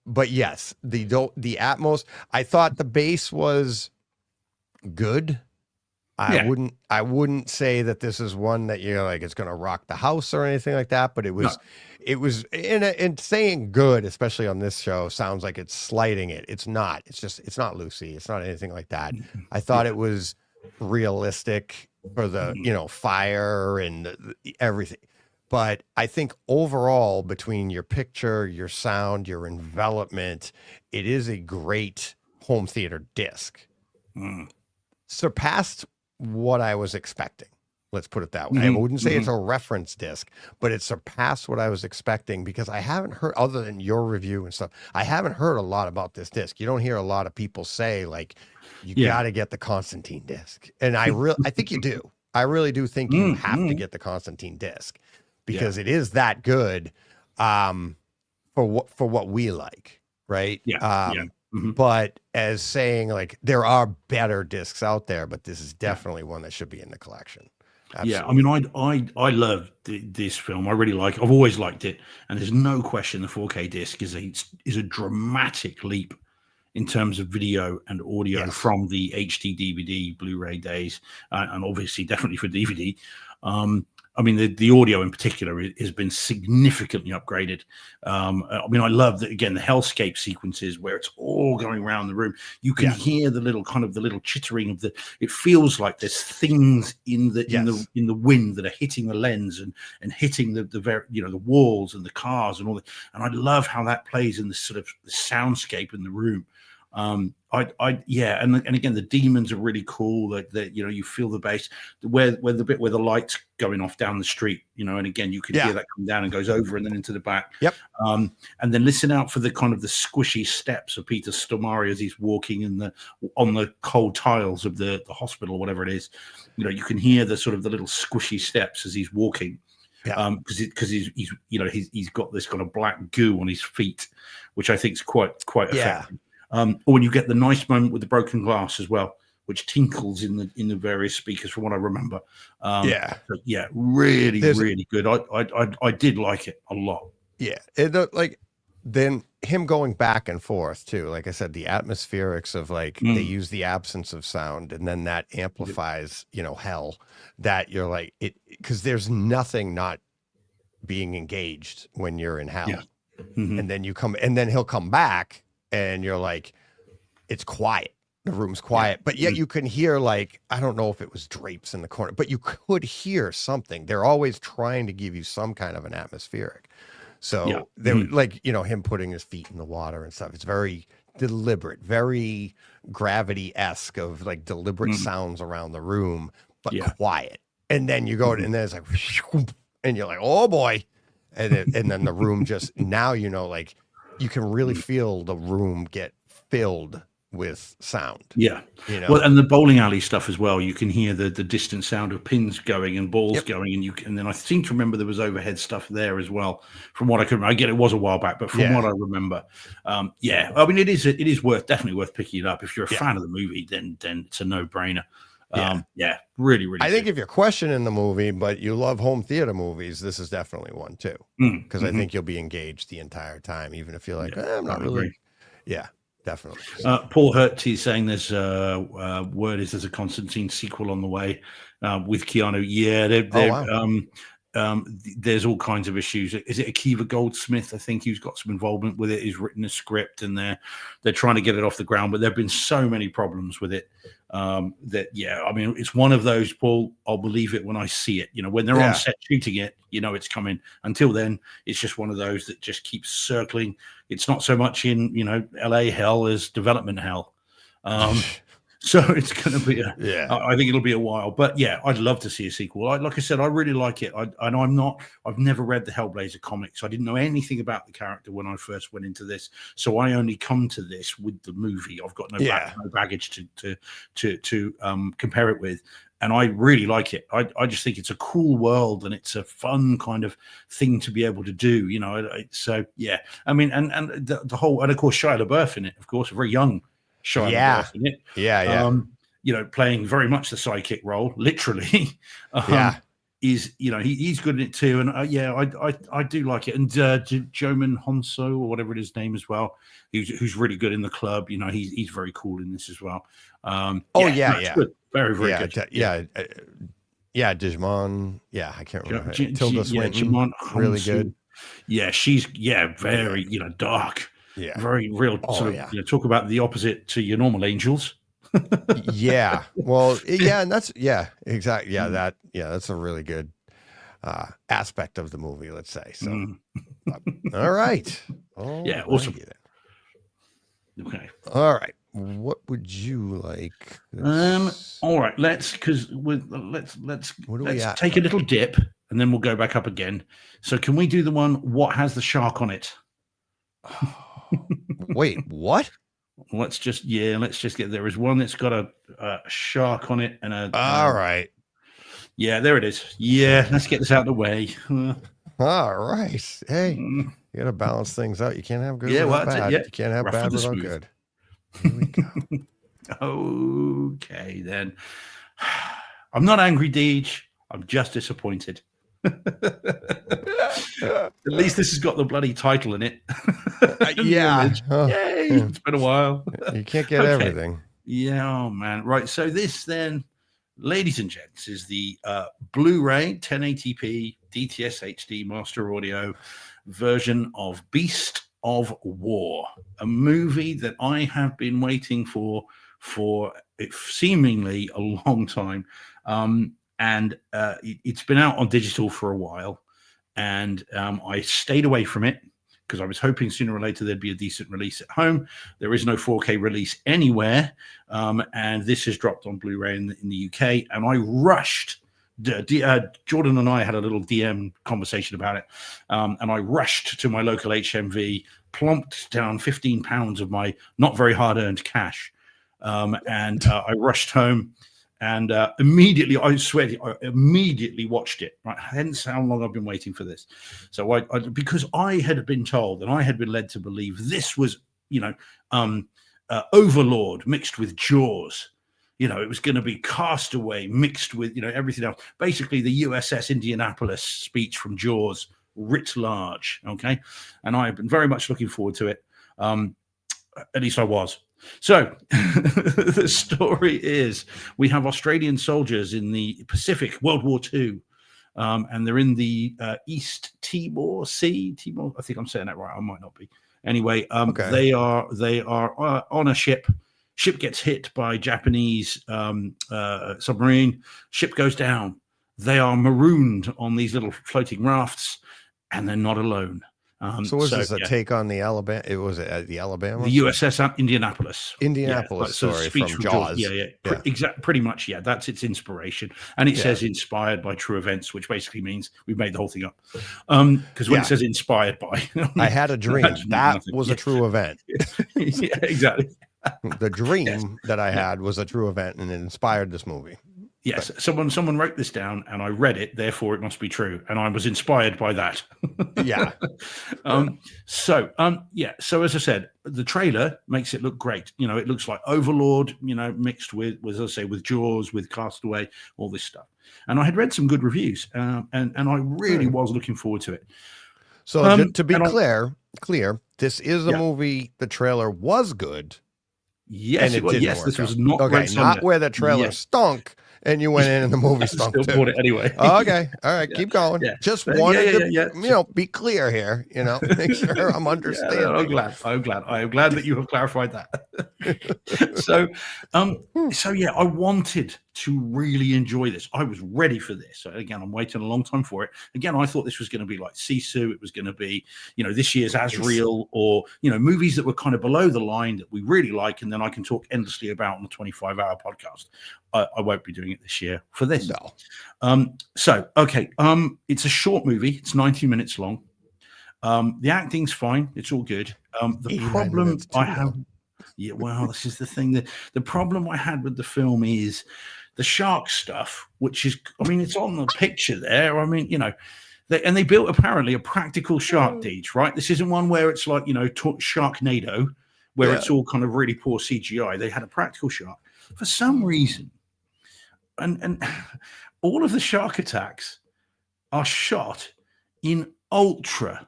But yes, the Atmos, I thought the bass was good. I wouldn't say that this is one that you're like, it's going to rock the house or anything like that, but it was in saying good, especially on this show, sounds like it's slighting it. It's not. It's not Lucy. It's not anything like that. I thought it was realistic for the, you know, fire and everything. But I think overall, between your picture, your sound, your envelopment, it is a great home theater disc. Surpassed what I was expecting. Let's put it that way. I wouldn't say it's a reference disc, but it surpassed what I was expecting, because I haven't heard, other than your review and stuff, I haven't heard a lot about this disc. You don't hear a lot of people say like, you got to get the Constantine disc. And I think you do. I really do think you have to get the Constantine disc, because it is that good for what we like. Right. But as saying like, there are better discs out there, but this is definitely one that should be in the collection. Yeah, I Absolutely. mean, I love this film. I really like. I've always liked it, and there's no question the 4K disc is a dramatic leap in terms of video and audio Yes. from the HD DVD Blu-ray days, and obviously definitely for DVD. Um, I mean, the audio in particular has been significantly upgraded. I mean, I love that again the hellscape sequences where it's all going around the room. You can Yes. hear the little chittering of the. It feels like there's things in the Yes. in the wind that are hitting the lens and hitting the very the walls and the cars and all that. And I love how that plays in the sort of the soundscape in the room. Yeah, and again, the demons are really cool. That you feel the bass, where the bit where the lights going off down the street, and again, you can hear that come down and goes over and then into the back. Yep. And then listen out for the kind of the squishy steps of Peter Stormare as he's walking on the cold tiles of the hospital or whatever it is. You can hear the sort of the little squishy steps as he's walking. Yeah. Because he's got this kind of black goo on his feet, which I think is quite effective. Or when you get the nice moment with the broken glass as well, which tinkles in the various speakers, from what I remember. Really good. I did like it a lot. Yeah, like then him going back and forth too. Like I said, the atmospherics of like they use the absence of sound, and then that amplifies, hell. That you're like it because there's nothing not being engaged when you're in hell, and then he'll come back. And you're like, it's quiet. The room's quiet. But yet you can hear, like, I don't know if it was drapes in the corner, but you could hear something. They're always trying to give you some kind of an atmospheric. So they like, him putting his feet in the water and stuff. It's very deliberate, very gravity-esque of like deliberate sounds around the room, but quiet. And then you go and then it's like, and you're like, oh boy. And then the room just, now, like, you can really feel the room get filled with sound. Yeah. Well, and the bowling alley stuff as well. You can hear the distant sound of pins going and balls going, and then I seem to remember there was overhead stuff there as well. From what I can remember, again, it was a while back, but from what I remember, I mean, it is definitely worth picking it up if you're a fan of the movie. Then it's a no-brainer. Really, really. I think if you're questioning the movie, but you love home theater movies, this is definitely one too. Because I think you'll be engaged the entire time, even if you're like, I'm not really. Agree. Yeah, definitely. Paul Hurt is saying there's word is there's a Constantine sequel on the way with Keanu. Yeah, there's all kinds of issues. Is it Akiva Goldsmith? I think who's got some involvement with it. He's written a script and they're trying to get it off the ground, but there have been so many problems with it I mean, it's one of those, Paul, I'll believe it when I see it. When they're on set shooting it, it's coming. Until then, it's just one of those that just keeps circling. It's not so much in LA hell as development hell. So it's going to be I think it'll be a while, but I'd love to see a sequel. Like I said, I really like it. I've never read the Hellblazer comics. I didn't know anything about the character when I first went into this. So I only come to this with the movie. I've got no baggage to compare it with. And I really like it. I just think it's a cool world and it's a fun kind of thing to be able to do, So, I mean, and the whole, and of course, Shia LaBeouf in it, of course, a very young Shia LaBeouf in it. Playing very much the sidekick role, literally. He's good at it too, and I do like it. And Joman Honso or whatever his name as well, who's really good in The Club. He's very cool in this as well. Good. Very good. Digimon. Yeah, I can't remember. Tilda Swinton, really good. Yeah, she's very dark. Yeah, very real. Talk about the opposite to your normal angels. Well, and that's exactly. That's a really good aspect of the movie, let's say. So, all right. Awesome. Okay. All right. What would you like? All right. Let's take a little dip and then we'll go back up again. So, can we do the one? What has the shark on it? Wait, what? Let's just get. There is one that's got a shark on it and a. All right. Yeah, there it is. Yeah, let's get this out of the way. All right. Hey, you got to balance things out. You can't have good without bad. You can't have bad without good. Here we go. Okay, then. I'm not angry, Deej. I'm just disappointed. At least this has got the bloody title in it. Yeah. Yay, it's been a while. You can't get Okay. everything. Yeah, oh man. Right. So this then, ladies and gents, is the Blu-ray 1080p DTS HD Master Audio version of Beast of War, a movie that I have been waiting for seemingly a long time. And it's been out on digital for a while, and I stayed away from it because I was hoping sooner or later there'd be a decent release at home. There is no 4K release anywhere, and this has dropped on Blu-ray in the UK, and I rushed. Jordan and I had a little DM conversation about it, and I rushed to my local HMV, plumped down £15 of my not very hard-earned cash, and I rushed home. And immediately, I swear, I immediately watched it. Right, hence how long I've been waiting for this. So, because I had been told and I had been led to believe this was, Overlord mixed with Jaws. It was going to be Castaway mixed with, everything else. Basically, the USS Indianapolis speech from Jaws writ large. Okay, and I have been very much looking forward to it. At least I was. So the story is we have Australian soldiers in the Pacific, World War II, and they're in the East Timor Sea. Timor, I think I'm saying that right. I might not be. Anyway, Okay. they are on a ship. Ship gets hit by Japanese submarine. Ship goes down. They are marooned on these little floating rafts, and they're not alone. So was this a take on the Alabama? It was the Alabama, the USS Indianapolis. Indianapolis story from Jaws. Exactly. Pretty much, yeah. That's its inspiration, and it says inspired by true events, which basically means we've made the whole thing up. Because when it says inspired by, I had a dream that was a true event. Yeah, exactly. The dream that I had was a true event, and it inspired this movie. Yes, someone wrote this down, and I read it. Therefore, it must be true, and I was inspired by that. Yeah. So as I said, the trailer makes it look great. It looks like Overlord, mixed with, as I say, with Jaws, with Castaway, all this stuff. And I had read some good reviews, and I really was looking forward to it. So to be clear, this is a movie. The trailer was good. Yes, and it didn't yes, work this out. was not okay. Not where the trailer stunk. And you went in and the movie stunk still too. bought it anyway. Okay. All right. Keep going. Yeah. Just wanted to, be clear here, make sure I'm understanding. I'm glad that you have clarified that. So yeah, I wanted to really enjoy this. I was ready for this. So again, I'm waiting a long time for it. Again, I thought this was going to be like Sisu. It was going to be, this year's Asriel, or, movies that were kind of below the line that we really like. And then I can talk endlessly about on the 25-hour podcast. I won't be doing it this year for this. No. It's a short movie. It's 90 minutes long. The acting's fine. It's all good. The problem I have, this is the thing. The problem I had with the film is the shark stuff, which is, it's on the picture there. They built apparently a practical shark Deej, right? This isn't one where it's like, Sharknado, where it's all kind of really poor CGI. They had a practical shark. For some reason, and all of the shark attacks are shot in ultra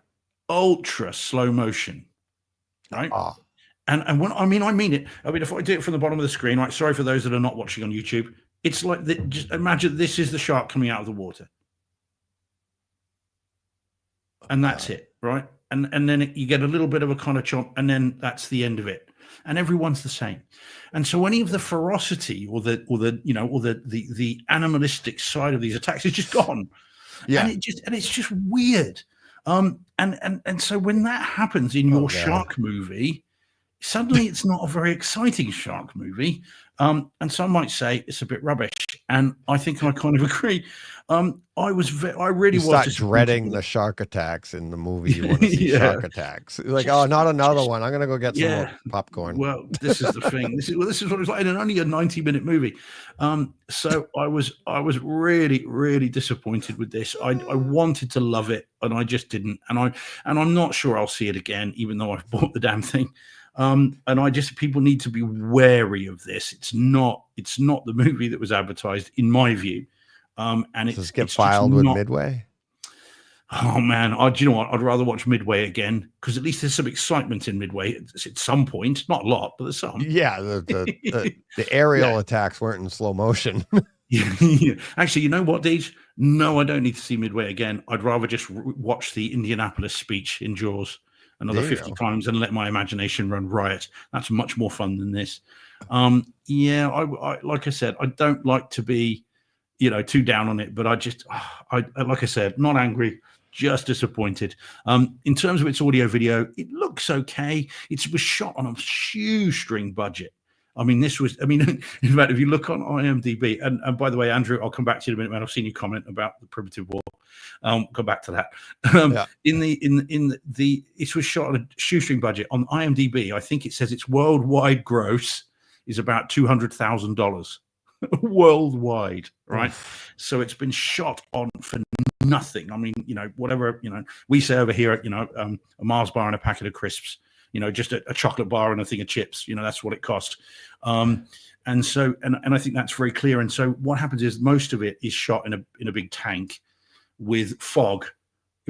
slow motion, right? And when I mean it. If I do it from the bottom of the screen, right? Sorry for those that are not watching on YouTube. It's like just imagine this is the shark coming out of the water, and that's it, right? And then you get a little bit of a kind of chomp, and then that's the end of it. And everyone's the same. And so any of the ferocity or the animalistic side of these attacks is just gone. Yeah. And it's just weird. And so when that happens in your shark movie, suddenly it's not a very exciting shark movie. And some might say it's a bit rubbish. And I think I kind of agree. I really was dreading the shark attacks in the movie. You want to see shark attacks. Like, not another one. I'm going to go get some more popcorn. Well, this is the thing. This is what it was like in only a 90-minute movie. So I was really, really disappointed with this. I wanted to love it, and I just didn't. And I'm not sure I'll see it again, even though I've bought the damn thing. And people need to be wary of this. It's not the movie that was advertised, in my view. And Does this get it's just filed with not. Midway? Oh man, do you know what? I'd rather watch Midway again because at least there's some excitement in Midway at some point. Not a lot, but there's some. Yeah, the aerial attacks weren't in slow motion. Yeah. Actually, you know what, Deej? No, I don't need to see Midway again. I'd rather just watch the Indianapolis speech in Jaws another 50 times and let my imagination run riot. That's much more fun than this. Yeah, I like I said, I don't like to be, too down on it, but I like I said, not angry, just disappointed. In terms of its audio video, it looks okay. It was shot on a shoestring budget. I mean, in fact, if you look on IMDb, and by the way, Andrew, I'll come back to you in a minute, man. I've seen your comment about the Primitive War. Come back to that. It was shot on a shoestring budget on IMDb. I think it says its worldwide gross is about $200,000 worldwide, right? So it's been shot on for nothing. I mean, whatever, we say over here, a Mars bar and a packet of crisps. Just a chocolate bar and a thing of chips. That's what it cost. And I think that's very clear. And so what happens is most of it is shot in a big tank with fog,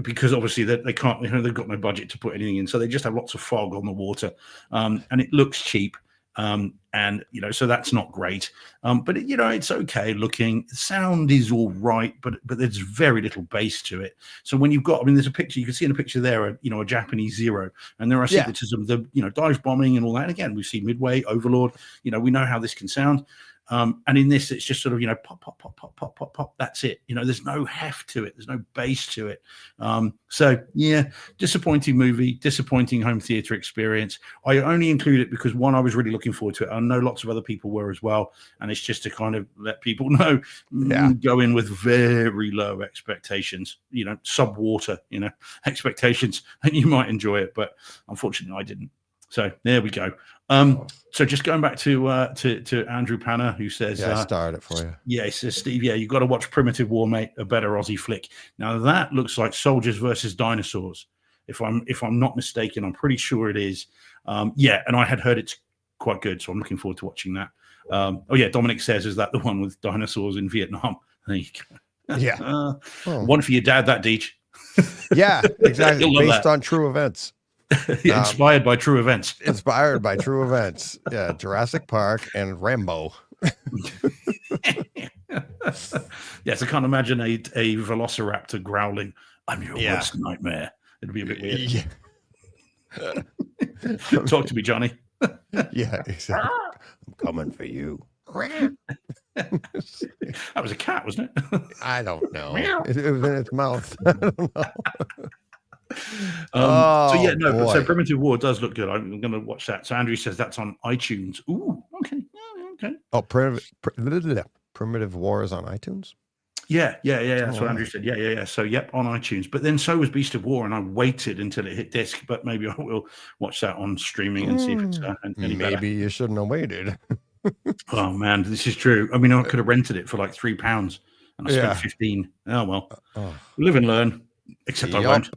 because obviously they can't, they've got no budget to put anything in. So they just have lots of fog on the water, and it looks cheap. So that's not great. But it's okay looking. The sound is all right, but there's very little bass to it. So when you've got, there's a picture, you can see in a picture there, a Japanese Zero, and there are sequences of the, dive bombing and all that. And again, we've seen Midway, Overlord, we know how this can sound. And in this, it's just sort of, pop, pop, pop, pop, pop, pop, pop. That's it. There's no heft to it. There's no bass to it. So yeah, disappointing movie, disappointing home theater experience. I only include it because one, I was really looking forward to it. I know lots of other people were as well. And it's just to kind of let people know, go in with very low expectations, sub-water, expectations, and you might enjoy it. But unfortunately, I didn't. So there we go. So just going back to Andrew Panner, who says, I started it for you. Yeah, he says, Steve, you've got to watch Primitive War, mate, a better Aussie flick. Now that looks like Soldiers versus Dinosaurs. If I'm not mistaken, I'm pretty sure it is. And I had heard it's quite good, so I'm looking forward to watching that. Dominic says, is that the one with dinosaurs in Vietnam? There you go. Yeah. One for your dad, that Deej. Yeah, exactly. Based on true events. Inspired by true events. Inspired by true events. Yeah, Jurassic Park and Rambo. Yes, I can't imagine a velociraptor growling, "I'm your worst nightmare." It'd be a bit weird. Yeah. Talk to me, Johnny. Yeah, exactly. I'm coming for you. That was a cat, wasn't it? I don't know. It was in its mouth. I don't know. So Primitive War does look good. I'm going to watch that. So Andrew says that's on iTunes. Ooh, okay. Oh, Primitive War is on iTunes? Yeah. That's what Andrew said. Yeah. So, on iTunes. But then so was Beast of War, and I waited until it hit disc, but maybe I will watch that on streaming and see if it's any better. Maybe you shouldn't have waited. Oh, man, this is true. I could have rented it for like £3, and I spent 15. Oh, well. Live and learn, except I won't.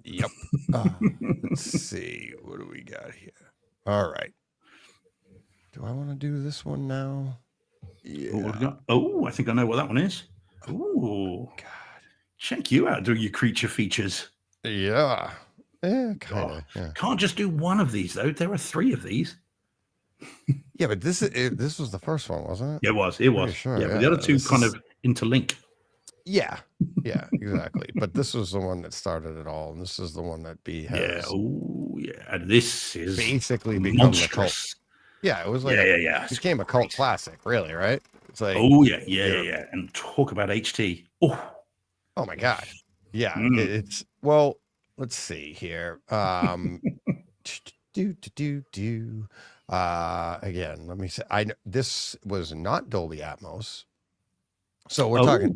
Yep. Let's see. What do we got here? All right. Do I want to do this one now? Yeah. I think I know what that one is. Oh, God. Check you out doing your creature features. Yeah. Yeah, kind of. Yeah. Can't just do one of these, though. There are 3 of these. Yeah, but this was the first one, wasn't it? Yeah, it was. Sure. Yeah, but the other 2 kind of interlink. Yeah, exactly. But this was the one that started it all, and this is the one that B has. And this is basically become monstrous. A cult. Yeah, it was like it became a cult classic, really, right? It's like yeah. And talk about HT. Oh my God. Yeah, it's let's see here. Again, let me say, this was not Dolby Atmos. So we're talking,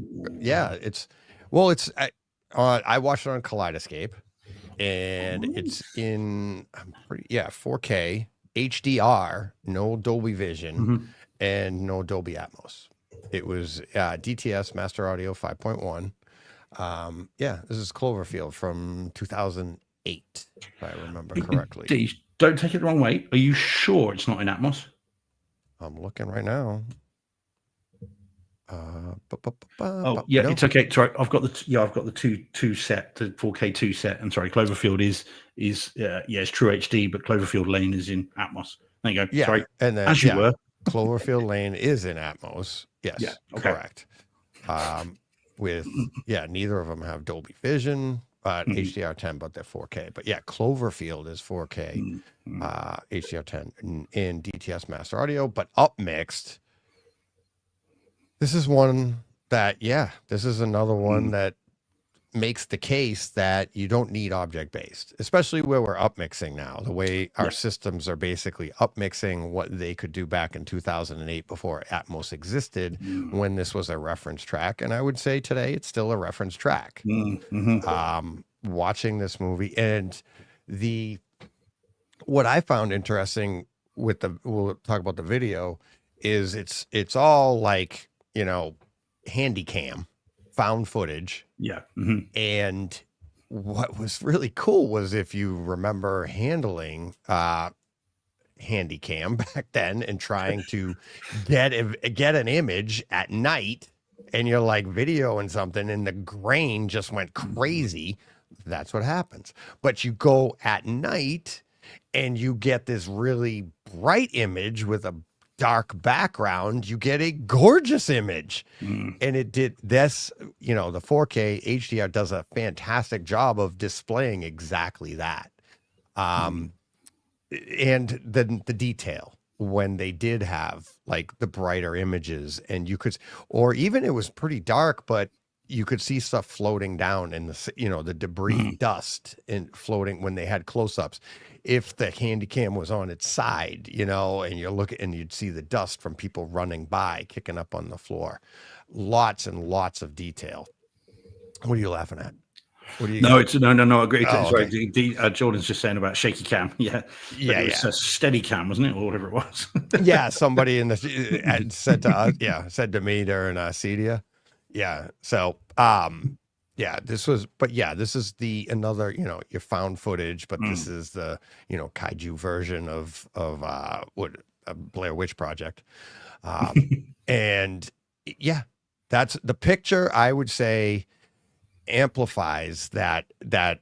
I watched it on Kaleidoscape, and it's in 4K HDR, no Dolby Vision, and no Dolby Atmos. It was DTS Master Audio 5.1. This is Cloverfield from 2008, if I remember correctly. Don't take it the wrong way. Are you sure it's not in Atmos? I'm looking right now. Oh yeah, No. it's okay. Sorry, I've got the two set, the 4K 2 set, and sorry, Cloverfield is it's True HD, but Cloverfield Lane is in Atmos. There you go. Yeah, Sorry, and then as you were. Cloverfield Lane is in Atmos. Yes, Yeah. Okay. correct. With neither of them have Dolby Vision, but HDR10, but they're 4K. But yeah, Cloverfield is 4K, HDR10 in DTS Master Audio, but upmixed. This is one that, this is another one that makes the case that you don't need object-based, especially where we're upmixing now, the way our systems are basically upmixing what they could do back in 2008 before Atmos existed, when this was a reference track. And I would say today it's still a reference track. Watching this movie, and what I found interesting with we'll talk about the video, is it's all like, handy cam, found footage. Yeah. And what was really cool was, if you remember handling handy cam back then and trying to get an image at night, and you're like videoing something and the grain just went crazy, that's what happens. But you go at night and you get this really bright image with a dark background, you get a gorgeous image. And it did this, the 4K HDR does a fantastic job of displaying exactly that. And then the detail, when they did have like the brighter images, and you could, or even it was pretty dark, but you could see stuff floating down in the, the debris, dust, and floating when they had close-ups. If the handy cam was on its side, and you're looking, and you'd see the dust from people running by, kicking up on the floor. Lots and lots of detail. What are you laughing at? What do you? No, it's no. Agree. Oh, sorry, Jordan's just saying about shaky cam. Yeah. It was a steady cam, wasn't it, or whatever it was? Yeah, somebody in the said to us, said to me during Cedia. Yeah. So, this is another, your found footage, but this is the, kaiju version of Blair Witch Project. And that's the picture, I would say, amplifies that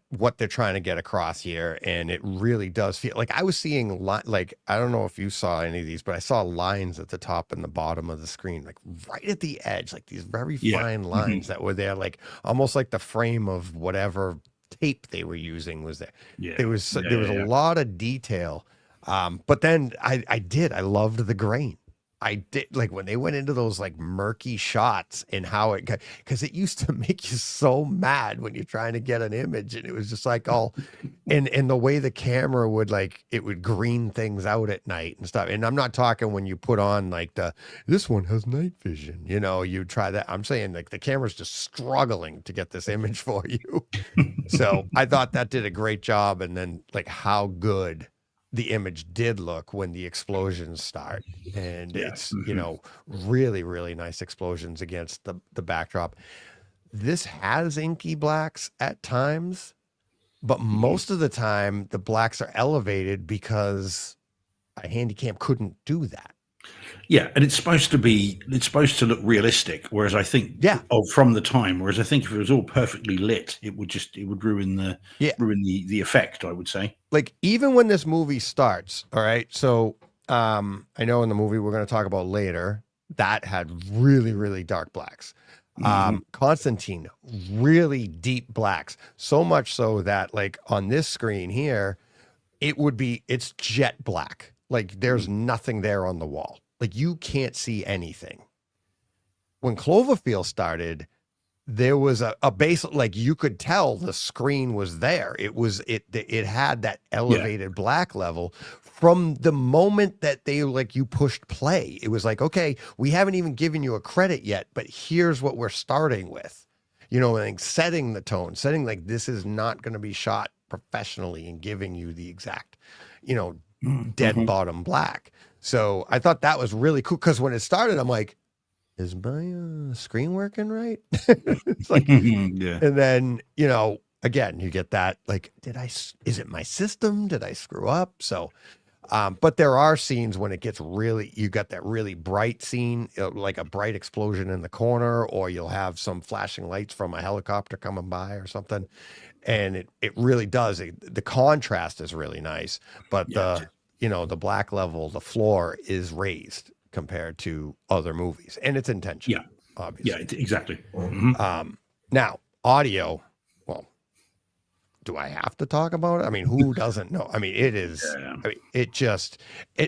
what they're trying to get across here. And it really does feel like I was seeing like, I don't know if you saw any of these, but I saw lines at the top and the bottom of the screen, like right at the edge, like these very fine lines that were there, like almost like the frame of whatever tape they were using was there. There was a lot of detail. But then I loved the grain. I did, like when they went into those like murky shots, and how it got, because it used to make you so mad when you're trying to get an image, and it was just like all, and the way the camera would, like, it would green things out at night and stuff. And I'm not talking when you put on like this one has night vision, you try that. I'm saying like the camera's just struggling to get this image for you. So I thought that did a great job. And then like how good the image did look when the explosions start, and it's really, really nice explosions against the backdrop. This has inky blacks at times, but most of the time the blacks are elevated because a handycam couldn't do that. Yeah, and it's supposed to look realistic, whereas I think from the time, whereas I think if it was all perfectly lit, it would ruin the effect, I would say. Like even when this movie starts, all right, so I know in the movie we're going to talk about later, that had really, really dark blacks. Constantine, really deep blacks, so much so that like on this screen here, it's jet black. Like there's nothing there on the wall. Like you can't see anything. When Cloverfield started, there was a base, like you could tell the screen was there. It had that elevated black level from the moment that you pushed play. It was like, okay, we haven't even given you a credit yet, but here's what we're starting with. And setting the tone, setting like this is not going to be shot professionally, and giving you the exact, dead bottom black. So I thought that was really cool, because when it started, I'm like, is my screen working right? It's like, and then, again, you get that, like, is it my system? Did I screw up? So But there are scenes when it gets really, you got that really bright scene, like a bright explosion in the corner, or you'll have some flashing lights from a helicopter coming by or something. And it really does. The contrast is really nice, but the black level, the floor is raised compared to other movies, and it's intentional. Yeah. Obviously. Yeah, exactly. Mm-hmm. Now, audio, well, do I have to talk about it? I mean, who doesn't know? I mean, it is, I mean, it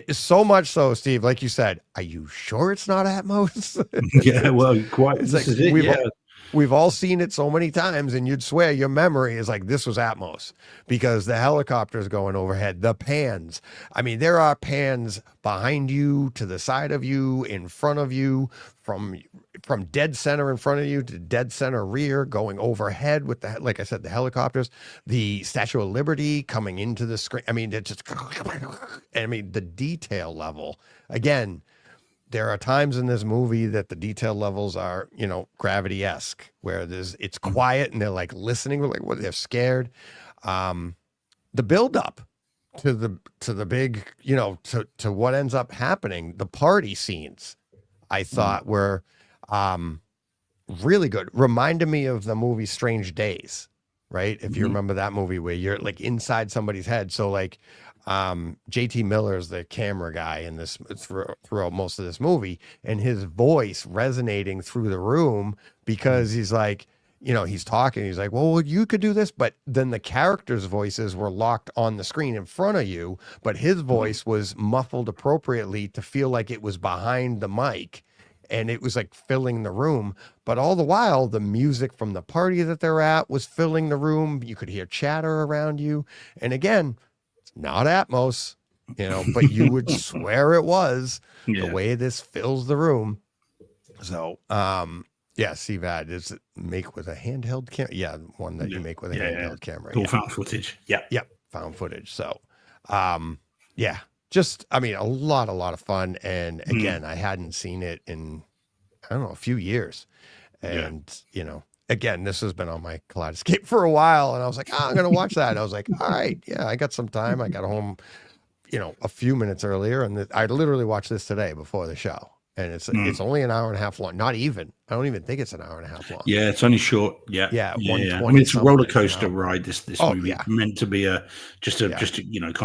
is so much so, Steve, like you said, are you sure it's not Atmos? Yeah, well, quite. It's like, we've all seen it so many times, and you'd swear your memory is like this was Atmos because the helicopters going overhead, the pans. I mean, there are pans behind you, to the side of you, in front of you, from dead center in front of you to dead center rear, going overhead with the, like I said, the helicopters, the Statue of Liberty coming into the screen. I mean, it just, I mean, the detail level again. There are times in this movie that the detail levels are, Gravity-esque, where it's quiet and they're like listening, like what they're scared. The buildup to the big, to what ends up happening, the party scenes, I thought were really good. Reminded me of the movie Strange Days, right? If you remember that movie where you're like inside somebody's head. So like, JT Miller is the camera guy in this throughout most of this movie, and his voice resonating through the room because he's like, he's talking, he's like, well, you could do this, but then the characters' voices were locked on the screen in front of you, but his voice was muffled appropriately to feel like it was behind the mic, and it was like filling the room. But all the while, the music from the party that they're at was filling the room. You could hear chatter around you, and again, not Atmos, but you would swear it was the way this fills the room. So, CVAD is make with a handheld camera. Yeah, one that you make with a handheld camera. All found footage. Yeah. Yep. Found footage. So, just, I mean, a lot of fun. And again, I hadn't seen it in, I don't know, a few years. And, again, this has been on my Kaleidoscape for a while, and I was like, I'm going to watch that. And I was like, all right, I got some time. I got home, a few minutes earlier, and I literally watched this today before the show, and it's only an hour and a half long. Not even. I don't even think it's an hour and a half long. Yeah, it's only short. Yeah. I mean, it's a roller coaster ride. This movie. Yeah. Meant to be just kind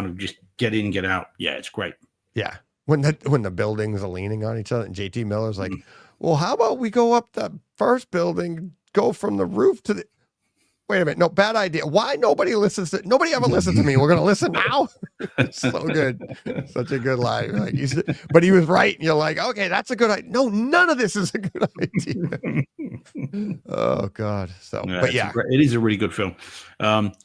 of just get in, get out. Yeah, it's great. Yeah. When the buildings are leaning on each other, and JT Miller's like, well, how about we go up the first building, go from the roof to the, wait a minute, no, bad idea. Why nobody ever listens to me? We're going to listen now. So good. Such a good line. Like but he was right. And you're like, okay, that's a good idea. No, none of this is a good idea. Oh God. So, it is a really good film.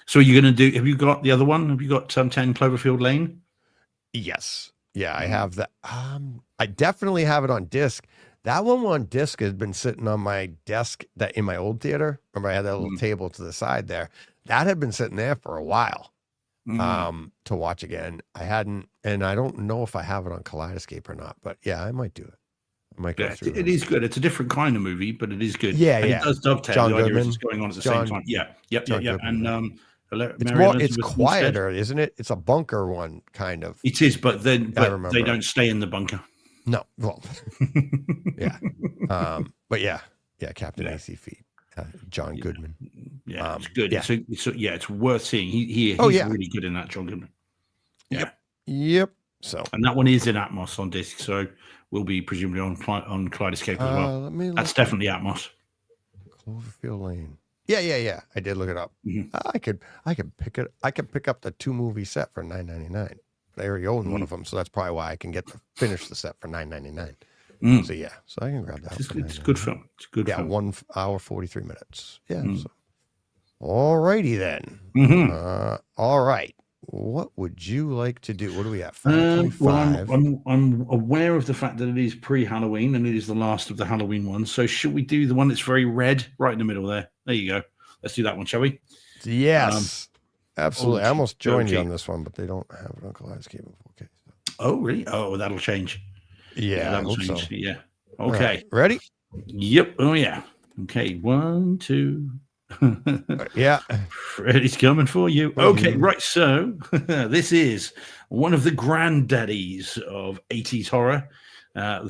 So you're going to have you got the other one? Have you got 10 Cloverfield Lane? Yes. Yeah, I have that. I definitely have it on disc. That one on disc has been sitting on my desk that in my old theater. Remember, I had that little table to the side there. That had been sitting there for a while to watch again. I hadn't, and I don't know if I have it on Kaleidoscape or not, but yeah, I might do it. I might go through it is good. It's a different kind of movie, but it is good. Yeah, and it does dovetail. John the idea Goodman. is going on at the same time. Yeah. And it's quieter, isn't it? It's a bunker one, kind of. It is, but then they don't stay in the bunker. No, well, yeah, but yeah, Captain AC Feet, John Goodman. Yeah, it's good. Yeah. It's worth seeing. He's really good in that, John Goodman. Yeah. Yep. So, and that one is in Atmos on disc, so will be presumably on Kaleidoscape as well. That's definitely Atmos. Cloverfield Lane. Yeah. I did look it up. I could pick it. I could pick up the 2-movie set for $9.99. I already own one of them, so that's probably why I can finish the set for $9.99. So so I can grab that. It's a good film. It's a good film. 1 hour 43 minutes. Yeah. So. All righty then. All right. What would you like to do? What do we have? I'm aware of the fact that it is pre-Halloween and it is the last of the Halloween ones. So should we do the one that's very red, right in the middle there? There you go. Let's do that one, shall we? Yes. Absolutely. I almost joined you on this one, but they don't have it on Kaleidoscape. Okay. Oh, really? Oh, that'll change. Yeah, that'll change. So. Yeah. Okay. Right. Ready? Yep. Oh, yeah. Okay. 1, 2, Yeah. Freddy's coming for you. Okay, right. So this is one of the granddaddies of 80s horror.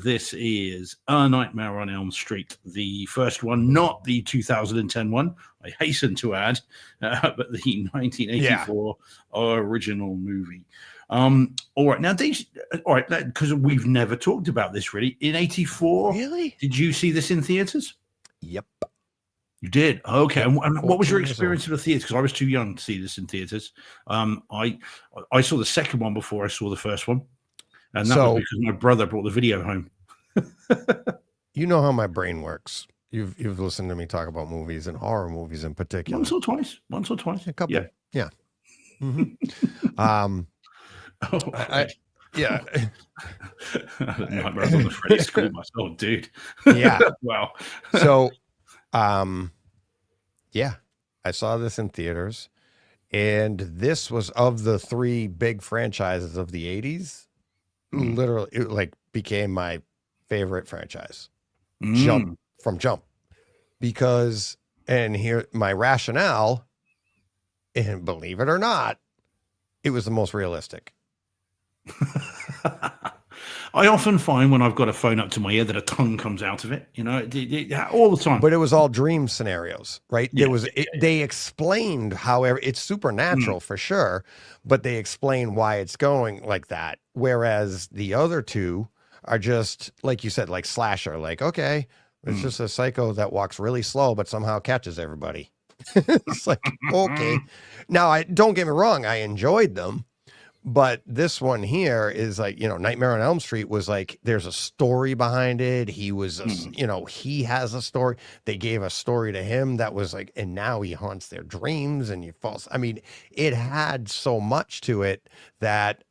This is A Nightmare on Elm Street, the first one, not the 2010 one, I hasten to add, but the 1984 original movie. All right, now these, all right, because we've never talked about this really. In 84, Really? did you see this in theaters? Yep. You did? Okay. Yep. And what was your 14 years experience of the theater? Because I was too young to see this in theaters. I saw the second one before I saw the first one, and that was because my brother brought the video home. You know how my brain works. You've listened to me talk about movies and horror movies in particular. Once or twice. A couple. Yeah. Yeah. Nightmares on the Freddy School bus. Oh, dude. Yeah. Wow. So, yeah, I saw this in theaters, and this was of the three big franchises of the 80s. Literally, it like became my favorite franchise. Jump, because, and here my rationale, and believe it or not, it was the most realistic. I often find when I've got a phone up to my ear that a tongue comes out of it, you know, all the time. But it was all dream scenarios, right? They explained however it's supernatural for sure, but they explain why it's going like that. Whereas the other two are just, like you said, like slasher, like, okay, it's just a psycho that walks really slow, but somehow catches everybody. It's like, okay. Now, don't get me wrong, I enjoyed them. But this one here is like, Nightmare on Elm Street was like, there's a story behind it. He was, he has a story. They gave a story to him that was like, and now he haunts their dreams and you false. I mean, it had so much to it that,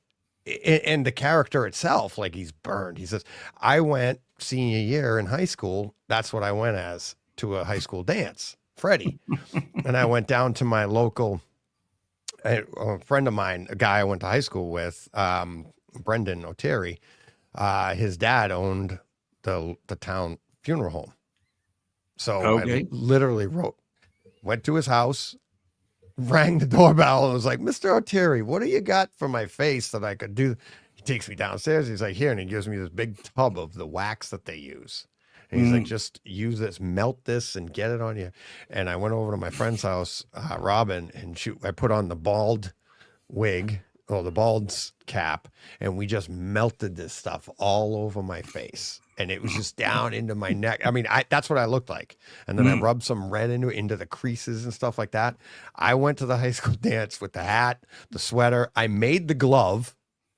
and the character itself, like he's burned. He says, I went senior year in high school. That's what I went as, to a high school dance, Freddy. And I went down to my local, a friend of mine, a guy I went to high school with, Brendan O'Terry, his dad owned the town funeral home. So I literally went to his house, rang the doorbell, and was like, Mr. O'Terry, what do you got for my face that I could do? He takes me downstairs. He's like, here, and he gives me this big tub of the wax that they use. And he's like, just use this, melt this, and get it on you. And I went over to my friend's house, Robin, and I put on the bald wig, or the bald's cap, and we just melted this stuff all over my face. And it was just down into my neck. I mean, that's what I looked like. And then I rubbed some red into the creases and stuff like that. I went to the high school dance with the hat, the sweater. I made the glove,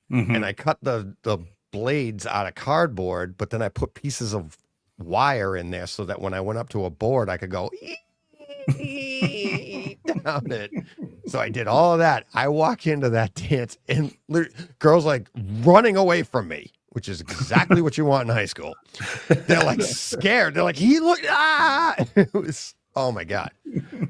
and I cut the blades out of cardboard, but then I put pieces of wire in there so that when I went up to a board, I could go down it. So I did all of that. I walk into that dance and girls like running away from me, which is exactly what you want in high school. They're like scared. They're like, he looked, it was, oh my God.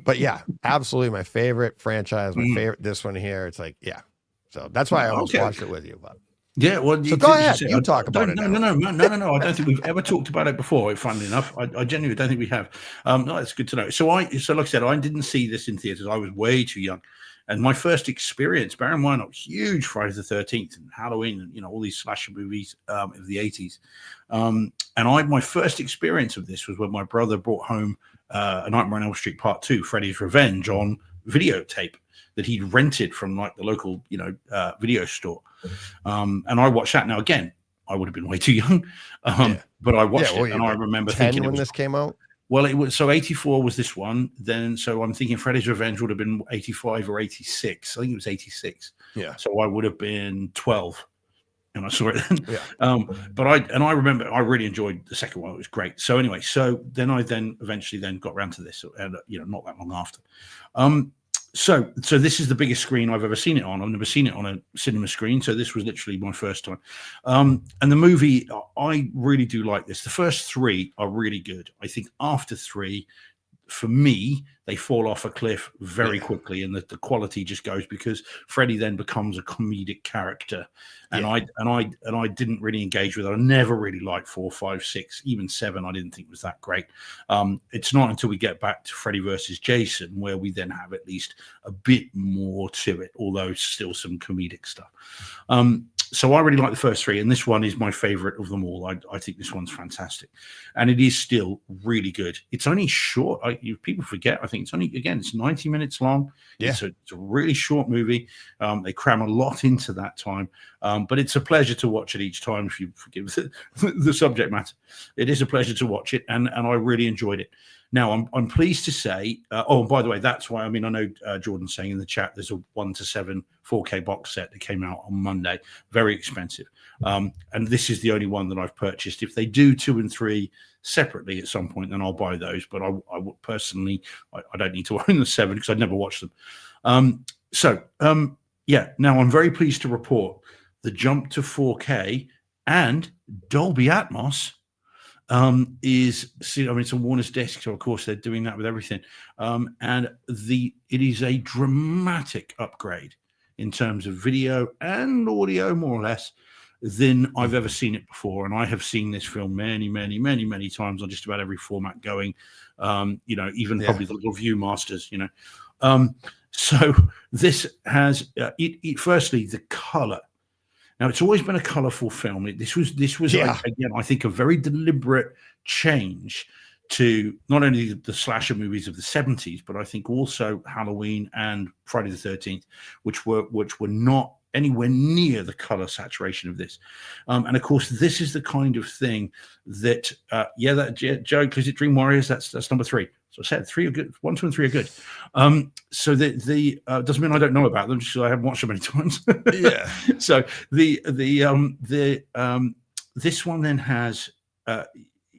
But yeah, absolutely my favorite franchise, my favorite, this one here. It's like, yeah. So that's why I almost watched it with you, but yeah, well, so go ahead. You talk about it. No. I don't think we've ever talked about it before. Funnily enough, I genuinely don't think we have. No, it's good to know. So like I said, I didn't see this in theaters. I was way too young, and my first experience, bear in mind, I was huge Friday the 13th and Halloween, and all these slasher movies of the 80s. And my first experience of this was when my brother brought home A Nightmare on Elm Street Part 2, Freddy's Revenge, on videotape that he'd rented from like the local, video store. And I watched that. Now, again, I would have been way too young, but I watched it, and I remember thinking when this came out. Well, it was 84 was this one. Then, so I'm thinking Freddy's Revenge would have been 85 or 86. I think it was 86. Yeah. So I would have been 12, and I saw it then. Yeah. But I remember I really enjoyed the second one. It was great. So anyway, then I eventually got around to this, and not that long after. So this is the biggest screen I've ever seen it on. I've never seen it on a cinema screen, so this was literally my first time. And the movie, I really do like this. The first three are really good. I think after 3, for me, they fall off a cliff very quickly, and the quality just goes, because Freddy then becomes a comedic character, and I didn't really engage with it. I never really liked 4, 5, 6, even 7. I didn't think was that great. It's not until we get back to Freddy versus Jason where we then have at least a bit more to it, although still some comedic stuff. So I really like the first 3, and this one is my favorite of them all. I think this one's fantastic, and it is still really good. It's only short. People forget. I think it's 90 minutes long. Yeah. It's a really short movie. They cram a lot into that time, but it's a pleasure to watch it each time, if you forgive the subject matter. It is a pleasure to watch it, and I really enjoyed it. Now, I'm pleased to say, oh, by the way, that's why, I know Jordan's saying in the chat, there's a 1 to 7 4K box set that came out on Monday, very expensive. And this is the only one that I've purchased. If they do 2 and 3 separately at some point, then I'll buy those. But I would personally, I don't need to own the 7 because I'd never watched them. Now I'm very pleased to report the jump to 4K and Dolby Atmos it's a Warner's disc, so of course they're doing that with everything, and it is a dramatic upgrade in terms of video and audio, more or less, than I've ever seen it before. And I have seen this film many, many, many, many times on just about every format going, even probably the little Viewmasters, so this has firstly, the color. Now, it's always been a colorful film. This was again, I think, a very deliberate change to not only the slasher movies of the 70s, but I think also Halloween and Friday the 13th, which were not anywhere near the color saturation of this. And of course, this is the kind of thing that, Joe, because it Dream Warriors, that's number 3. So I said 3 are good. 1, 2, and 3 are good. So the doesn't mean I don't know about them, just because I haven't watched them many times. Yeah. So this one then has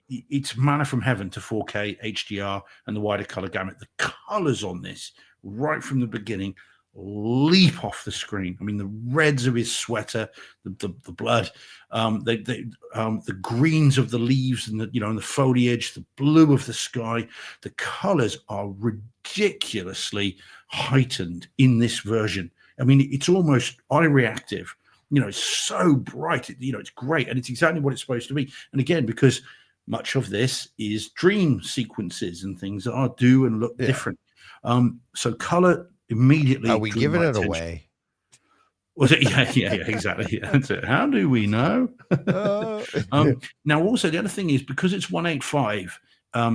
it's manna from heaven to 4K HDR and the wider color gamut. The colors on this, right from the beginning, leap off the screen. The reds of his sweater, the blood, the greens of the leaves and the foliage, the blue of the sky. The colors are ridiculously heightened in this version. It's almost eye reactive. It's so bright. It's great, and it's exactly what it's supposed to be. And again, because much of this is dream sequences and things that do and look different. So color immediately. Are we giving it away? Was it? Yeah, exactly. Yeah, that's it. How do we know? Now, also, the other thing is, because it's 185,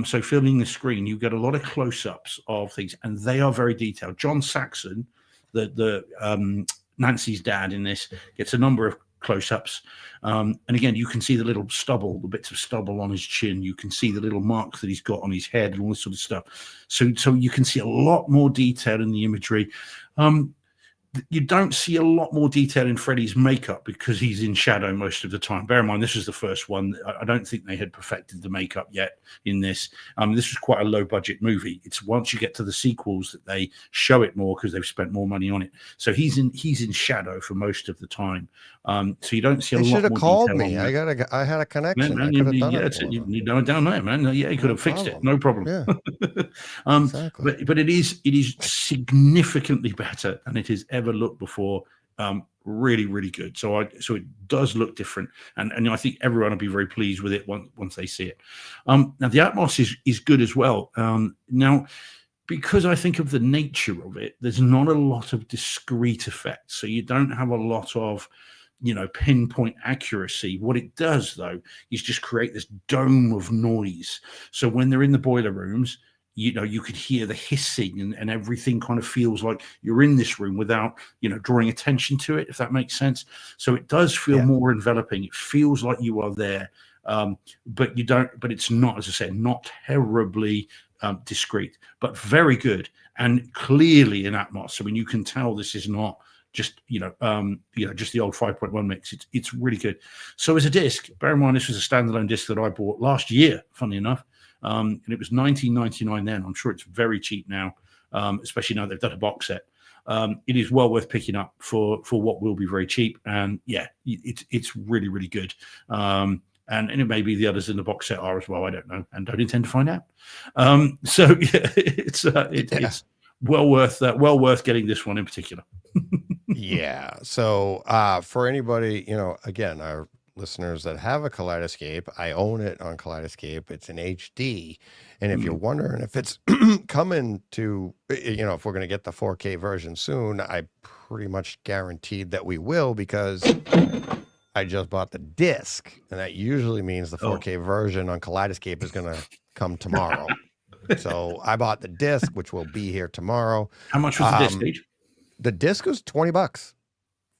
so filling the screen, you get a lot of close-ups of things, and they are very detailed. John Saxon, the Nancy's dad in this, gets a number of close-ups, and again, you can see the little stubble, the bits of stubble on his chin. You can see the little marks that he's got on his head and all this sort of stuff. So you can see a lot more detail in the imagery. You don't see a lot more detail in Freddy's makeup because he's in shadow most of the time. Bear in mind, this is the first one. I don't think they had perfected the makeup yet in this. This was quite a low-budget movie. It's once you get to the sequels that they show it more because they've spent more money on it. So he's in shadow for most of the time. So you don't see a lot more detail. They should have called me. I had a connection. Man, you know it down there, man. Yeah, you could have fixed it. No problem. Yeah. Exactly. But it is significantly better than it has ever looked before. Really, really good. So it does look different, and I think everyone will be very pleased with it once they see it. Now the Atmos is good as well. Now, because I think of the nature of it, there's not a lot of discrete effects, so you don't have a lot of pinpoint accuracy. What it does, though, is just create this dome of noise. So when they're in the boiler rooms, you could hear the hissing and everything kind of feels like you're in this room without, drawing attention to it, if that makes sense. So it does feel more enveloping. It feels like you are there, but it's not, as I said, not terribly discreet, but very good and clearly in Atmos. You can tell this is not just just the old 5.1 mix. It's really good. So as a disc, bear in mind this was a standalone disc that I bought last year, funny enough, and it was $19.99 then. I'm sure it's very cheap now, especially now they've done a box set. It is well worth picking up for what will be very cheap, and it's really, really good. and it may be the others in the box set are as well. I don't know, and don't intend to find out. So yeah, it's well worth getting this one in particular. Yeah. So for anybody, again, our listeners that have a Kaleidoscape, I own it on Kaleidoscape. It's in HD. And if you're wondering if it's coming to, if we're going to get the 4K version soon, I pretty much guaranteed that we will, because I just bought the disc, and that usually means the 4K version on Kaleidoscape is going to come tomorrow. So I bought the disc, which will be here tomorrow. How much was the disc, Steve? The disc was $20.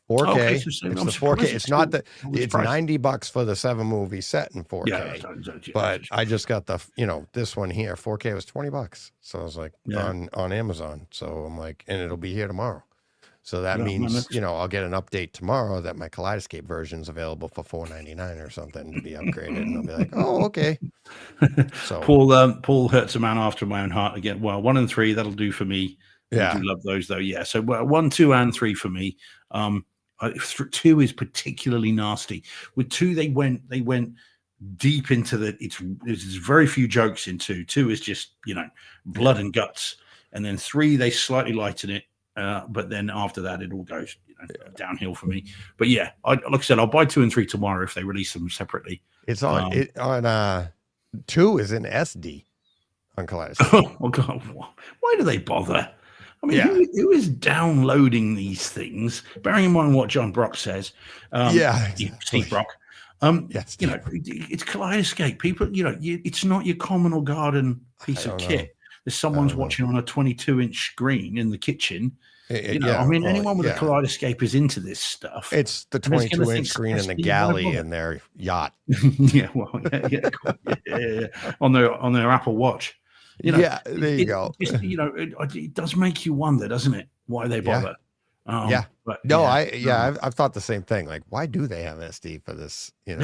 4K. Okay, it's the 4K. It's not the. It's $90 for the 7-movie set in 4K. Yeah, but I just got the, this one here. 4K was $20. So I was like on Amazon. So I'm like, and it'll be here tomorrow. So that means, I'll get an update tomorrow that my Kaleidoscape version is available for $4.99 or something to be upgraded, and I'll be like, oh, okay. So Paul Hurts a man after my own heart again. Well, 1 and 3, that'll do for me. Yeah, I do love those though. Yeah, so 1, 2, and 3 for me. 2 is particularly nasty. With 2, they went deep into there's very few jokes in 2. 2 is just blood and guts, and then 3 they slightly lighten it. But then after that, it all goes downhill for me. But yeah, like I said, I'll buy 2 and 3 tomorrow if they release them separately. It's on 2 is in SD on Kaleidoscope. Oh God, why do they bother? I mean, who is downloading these things? Bearing in mind what John Brock says, Steve Brock. Yes, it's Kaleidoscape. People, it's not your common or garden piece of kit. There's someone's watching on a 22-inch screen in the kitchen. Anyone with a Kaleidoscape is into this stuff. It's the 22-inch screen in the galley in their yacht. On their Apple Watch. There you go. It does make you wonder, doesn't it? Why they bother? I've thought the same thing. Like, why do they have SD for this? It's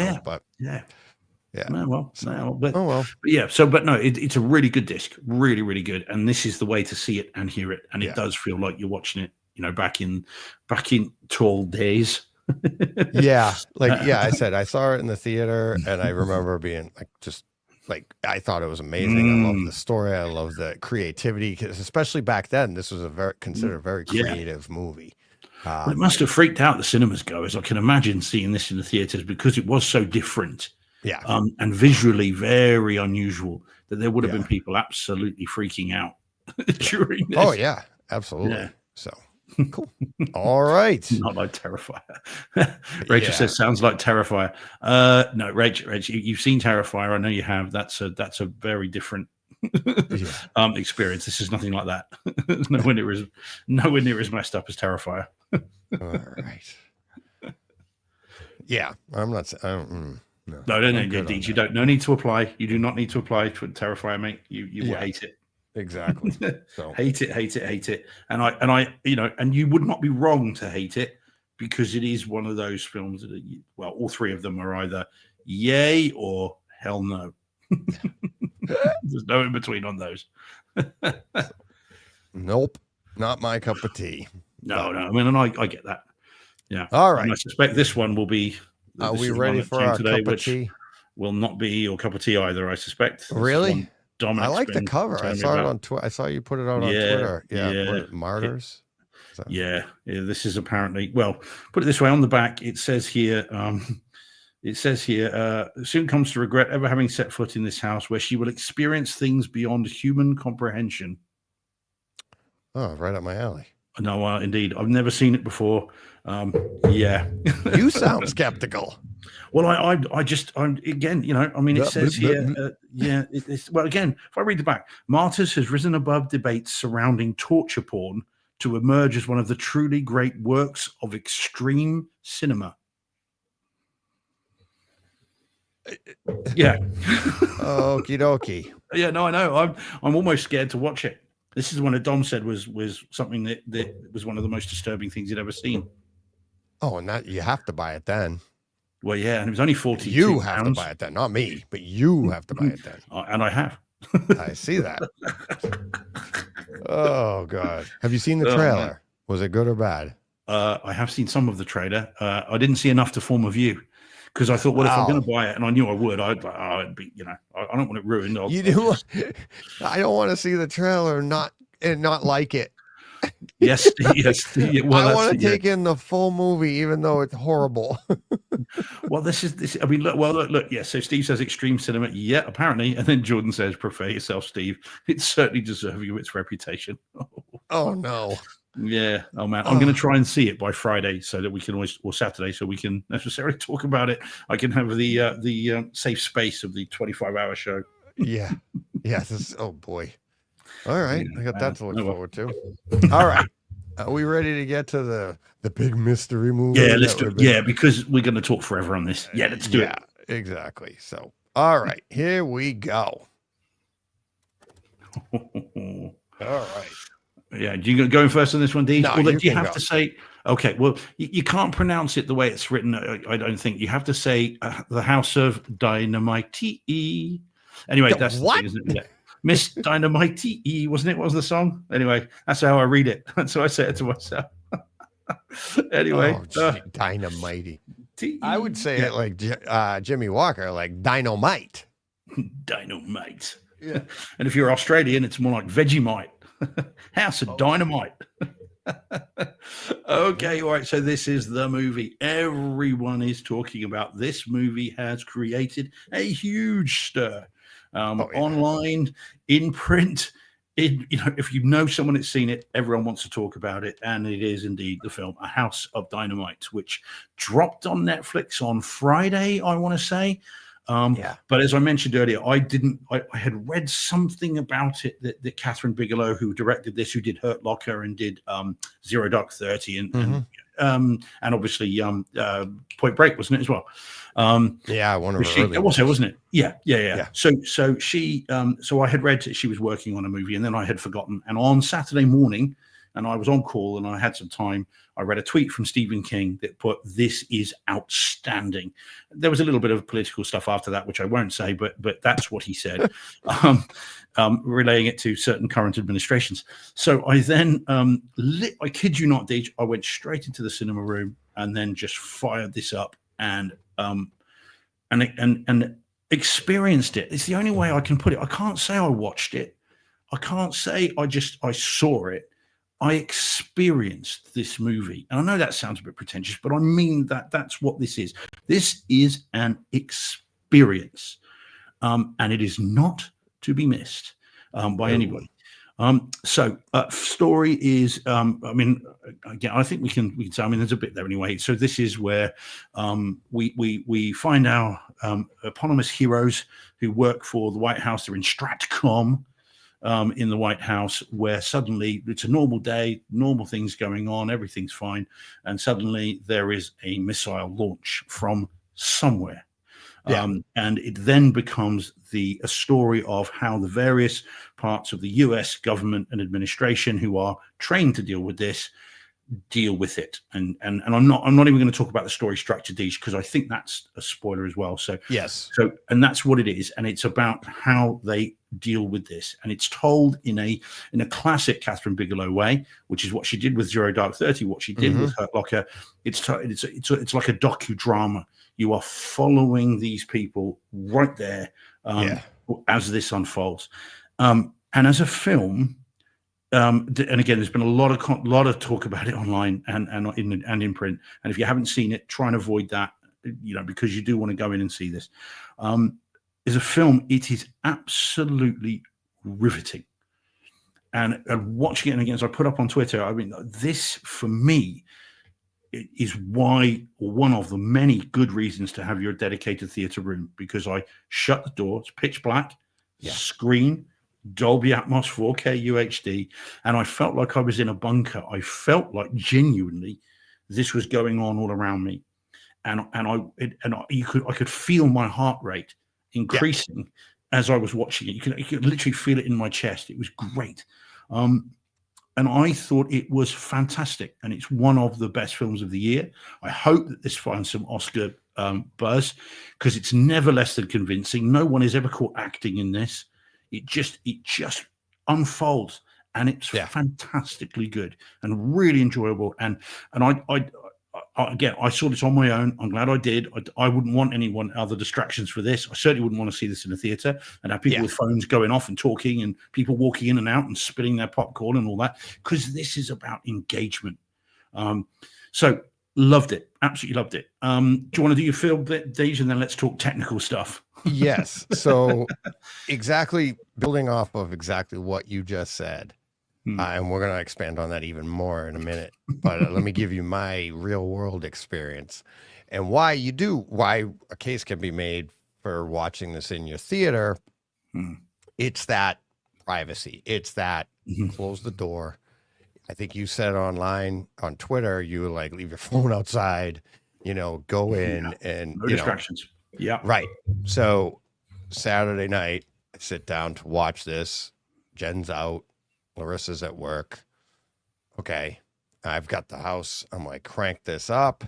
a really good disc, really, really good, and this is the way to see it and hear it, and it does feel like you're watching it, back in tall days. I said I saw it in the theater, and I remember being I thought it was amazing. I love the story. I love the creativity, because especially back then, this was considered a very creative movie. It must have freaked out the cinemas goers. I can imagine seeing this in the theaters because it was so different. Yeah. And visually very unusual, that there would have been people absolutely freaking out during this. Oh, yeah, absolutely. Yeah. So cool. All right. Not like Terrifier. Rachel says, sounds like Terrifier. No, Rachel, you've seen Terrifier. I know you have. That's a very different experience. This is nothing like that. nowhere near as messed up as Terrifier. All right. Yeah, I'm not. No, indeed. You don't. No need to apply. You do not need to apply to Terrifier, mate. You will hate it. Exactly. So. hate it. And I, and you would not be wrong to hate it, because it is one of those films that all 3 of them are either yay or hell no. There's no in between on those. Nope, not my cup of tea. No. I mean, and I get that. Yeah. All right. And I suspect this one will be. Are we ready for our cup of tea? Will not be your cup of tea either, I suspect. Really? I like the cover. I saw it on Twitter. I saw you put it out on Twitter. Yeah. Martyrs. This is apparently, put it this way, on the back, it says here, soon comes to regret ever having set foot in this house, where she will experience things beyond human comprehension. Oh, right up my alley. No, indeed. I've never seen it before. You sound skeptical. Well, again, it says here, again, if I read the back, Martyrs has risen above debates surrounding torture porn to emerge as one of the truly great works of extreme cinema. Yeah. Okie dokie. Yeah, no, I know. I'm almost scared to watch it. This is one that Dom said was something that was one of the most disturbing things he'd ever seen. Oh, and that you have to buy it then. Well, yeah, and it was only 40. You have to buy it then, not me, but you have to buy it then. And I have. I see that. Oh God! Have you seen the trailer? Was it good or bad? I have seen some of the trailer. I didn't see enough to form a view, because I thought, well, if I'm going Wow. to buy it, and I knew I would, I'd like, oh, it'd be, I don't want it ruined. You do. I don't want to see the trailer and not like it. Yes, yes. Well, I want to take in the full movie, even though it's horrible. Well, this. I mean, look. Yeah. So Steve says extreme cinema. Yeah, apparently, and then Jordan says, "Prepare yourself, Steve. It's certainly deserving of its reputation." Oh no. Yeah. Oh man, I'm going to try and see it by Friday so that we can or Saturday, so we can necessarily talk about it. I can have the safe space of the 25-hour show. Yeah. Yes. Oh boy. All right. Yeah, I got that to look well. forward to. All right. Are we ready to get to the big mystery movie? Yeah, let's do it. Yeah, because we're going to talk forever on this. Yeah, let's do it. Yeah, exactly. So, all right, here we go. All right. Yeah, do you go first on this one, Deej? No, Well, you do you can have go. to say? Okay, well, you can't pronounce it the way it's written. I don't think you have to say the House of Dynamite. Anyway, that's what? the thing, isn't it? Yeah. Miss Dynamite, wasn't it? What was the song? Anyway, that's how I read it. That's how I say it to myself. Anyway, Dynamite. T-E. I would say it like Jimmy Walker, like dynamite. Dynamite. Yeah. And if you're Australian, it's more like Vegemite. House of Dynamite. Okay, all right. So this is the movie. Everyone is talking about this movie. Has created a huge stir. Online, in print, if you know someone that's seen it, everyone wants to talk about it, and it is indeed the film A House of Dynamite, which dropped on Netflix on Friday, I want to say. But as I mentioned earlier, I had read something about it that Catherine Bigelow, who directed this, who did Hurt Locker and did Zero Dark 30 and obviously Point Break, wasn't it as well? Yeah, one of her early ones. Wasn't it? Yeah. So she, so I had read that she was working on a movie, and then I had forgotten. And on Saturday morning, and I was on call, and I had some time, I read a tweet from Stephen King that put, "This is outstanding." There was a little bit of political stuff after that, which I won't say, but that's what he said, relaying it to certain current administrations. So I then, I kid you not, Deej, I went straight into the cinema room and then just fired this up and experienced it. It's the only way I can put it. I can't say I watched it. I can't say I saw it. I experienced this movie. And I know that sounds a bit pretentious, but I mean that's what this is. This is an experience. And it is not to be missed by anybody. Story is, I mean, again, I think we can say, I mean, there's a bit there anyway. So this is where we find our eponymous heroes who work for the White House. They're in Stratcom. In the White House, where suddenly it's a normal day, normal things going on, everything's fine, and suddenly there is a missile launch from somewhere. And it then becomes a story of how the various parts of the US government and administration who are trained to deal with this deal with it. And I'm not even going to talk about the story structure, Deej, because I think that's a spoiler as well. So yes. And that's what it is. And it's about how they deal with this. And it's told in a classic Catherine Bigelow way, which is what she did with Zero Dark 30, what she did with Hurt Locker. It's like a docudrama. You are following these people right there as this unfolds. And as a film, and again, there's been a lot of talk about it online and in print. And if you haven't seen it, try and avoid that, because you do want to go in and see this. As a film, it is absolutely riveting. And watching it, and again, as I put up on Twitter, I mean, this for me is one of the many good reasons to have your dedicated theater room, because I shut the door, it's pitch black, screen, Dolby Atmos 4K UHD, and I felt like I was in a bunker. I felt like genuinely this was going on all around me, and I could feel my heart rate increasing as I was watching it. You could literally feel it in my chest. It was great, and I thought it was fantastic. And it's one of the best films of the year. I hope that this finds some Oscar buzz, because it's never less than convincing. No one is ever caught acting in this. It just unfolds, and it's fantastically good and really enjoyable. And again, I saw this on my own. I'm glad I did. I wouldn't want anyone other distractions for this. I certainly wouldn't want to see this in a theater and have people with phones going off and talking and people walking in and out and spitting their popcorn and all that, because this is about engagement. So loved it. Absolutely loved it. Do you want to do your film bit, Deej, and then let's talk technical stuff? Yes. So exactly building off of exactly what you just said. And we're going to expand on that even more in a minute. But let me give you my real world experience and why a case can be made for watching this in your theater. It's that privacy. It's that close the door. I think you said online on Twitter, you like leave your phone outside, go in and no distractions. Yeah. Right. So Saturday night, I sit down to watch this. Jen's out. Larissa's at work. Okay. I've got the house. I'm like, crank this up.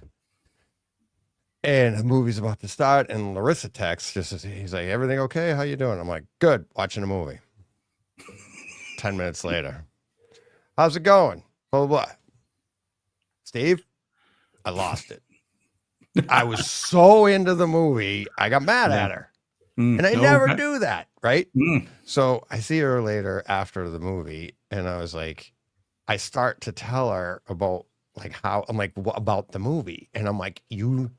And the movie's about to start. And Larissa texts, he's like, everything okay? How you doing? I'm like, good. Watching a movie. 10 minutes later. How's it going? Blah, blah, blah. Steve, I lost it. I was so into the movie. I got mad at her. And I never do that, right? So I see her later after the movie, and I was like, I start to tell her about like how I'm like, what about the movie? And I'm like, you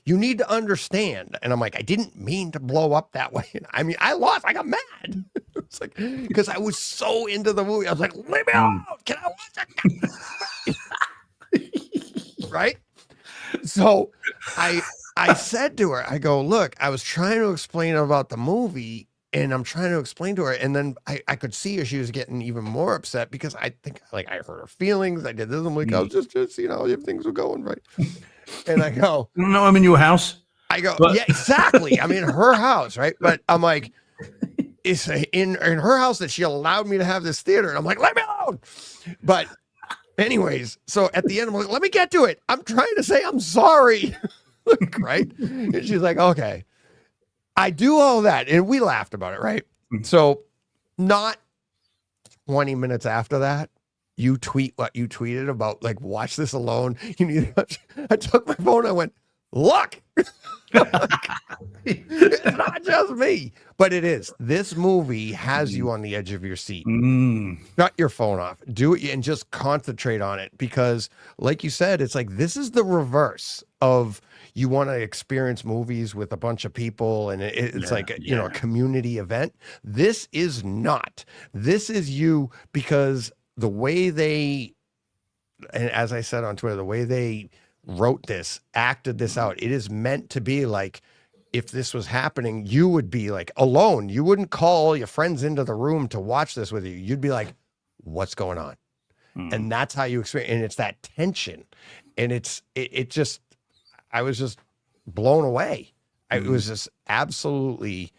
need to understand. And I'm like, I didn't mean to blow up that way. I mean, I got mad. It's like, because I was so into the movie. I was like, leave me alone. Can I watch it? Right? So I said to her, I go, look, I was trying to explain about the movie, and I'm trying to explain to her. And then I could see her. She was getting even more upset because I think like I hurt her feelings. I did this. I'm like, I was just if things were going right. And I go, no, I'm in your house. I go, yeah, exactly. I'm in her house. Right. But I'm like, it's in her house that she allowed me to have this theater. And I'm like, let me alone. But anyways, so at the end, I'm like, let me get to it. I'm trying to say I'm sorry. Right. And she's like, okay. I do all that. And we laughed about it. Right. So not 20 minutes after that, you tweet what you tweeted about, like, watch this alone. I took my phone. I went, look, it's not just me, but it is. This movie has you on the edge of your seat. Shut your phone off. Do it and just concentrate on it. Because like you said, it's like, this is the reverse of you want to experience movies with a bunch of people and it's like, a community event. This is not. This is you, because the way and as I said on Twitter, the way they wrote this, acted this out, it is meant to be like, if this was happening, you would be like alone. You wouldn't call your friends into the room to watch this with you. You'd be like, what's going on? And that's how you experience. And it's that tension. And it just, I was just blown away. It was just absolutely,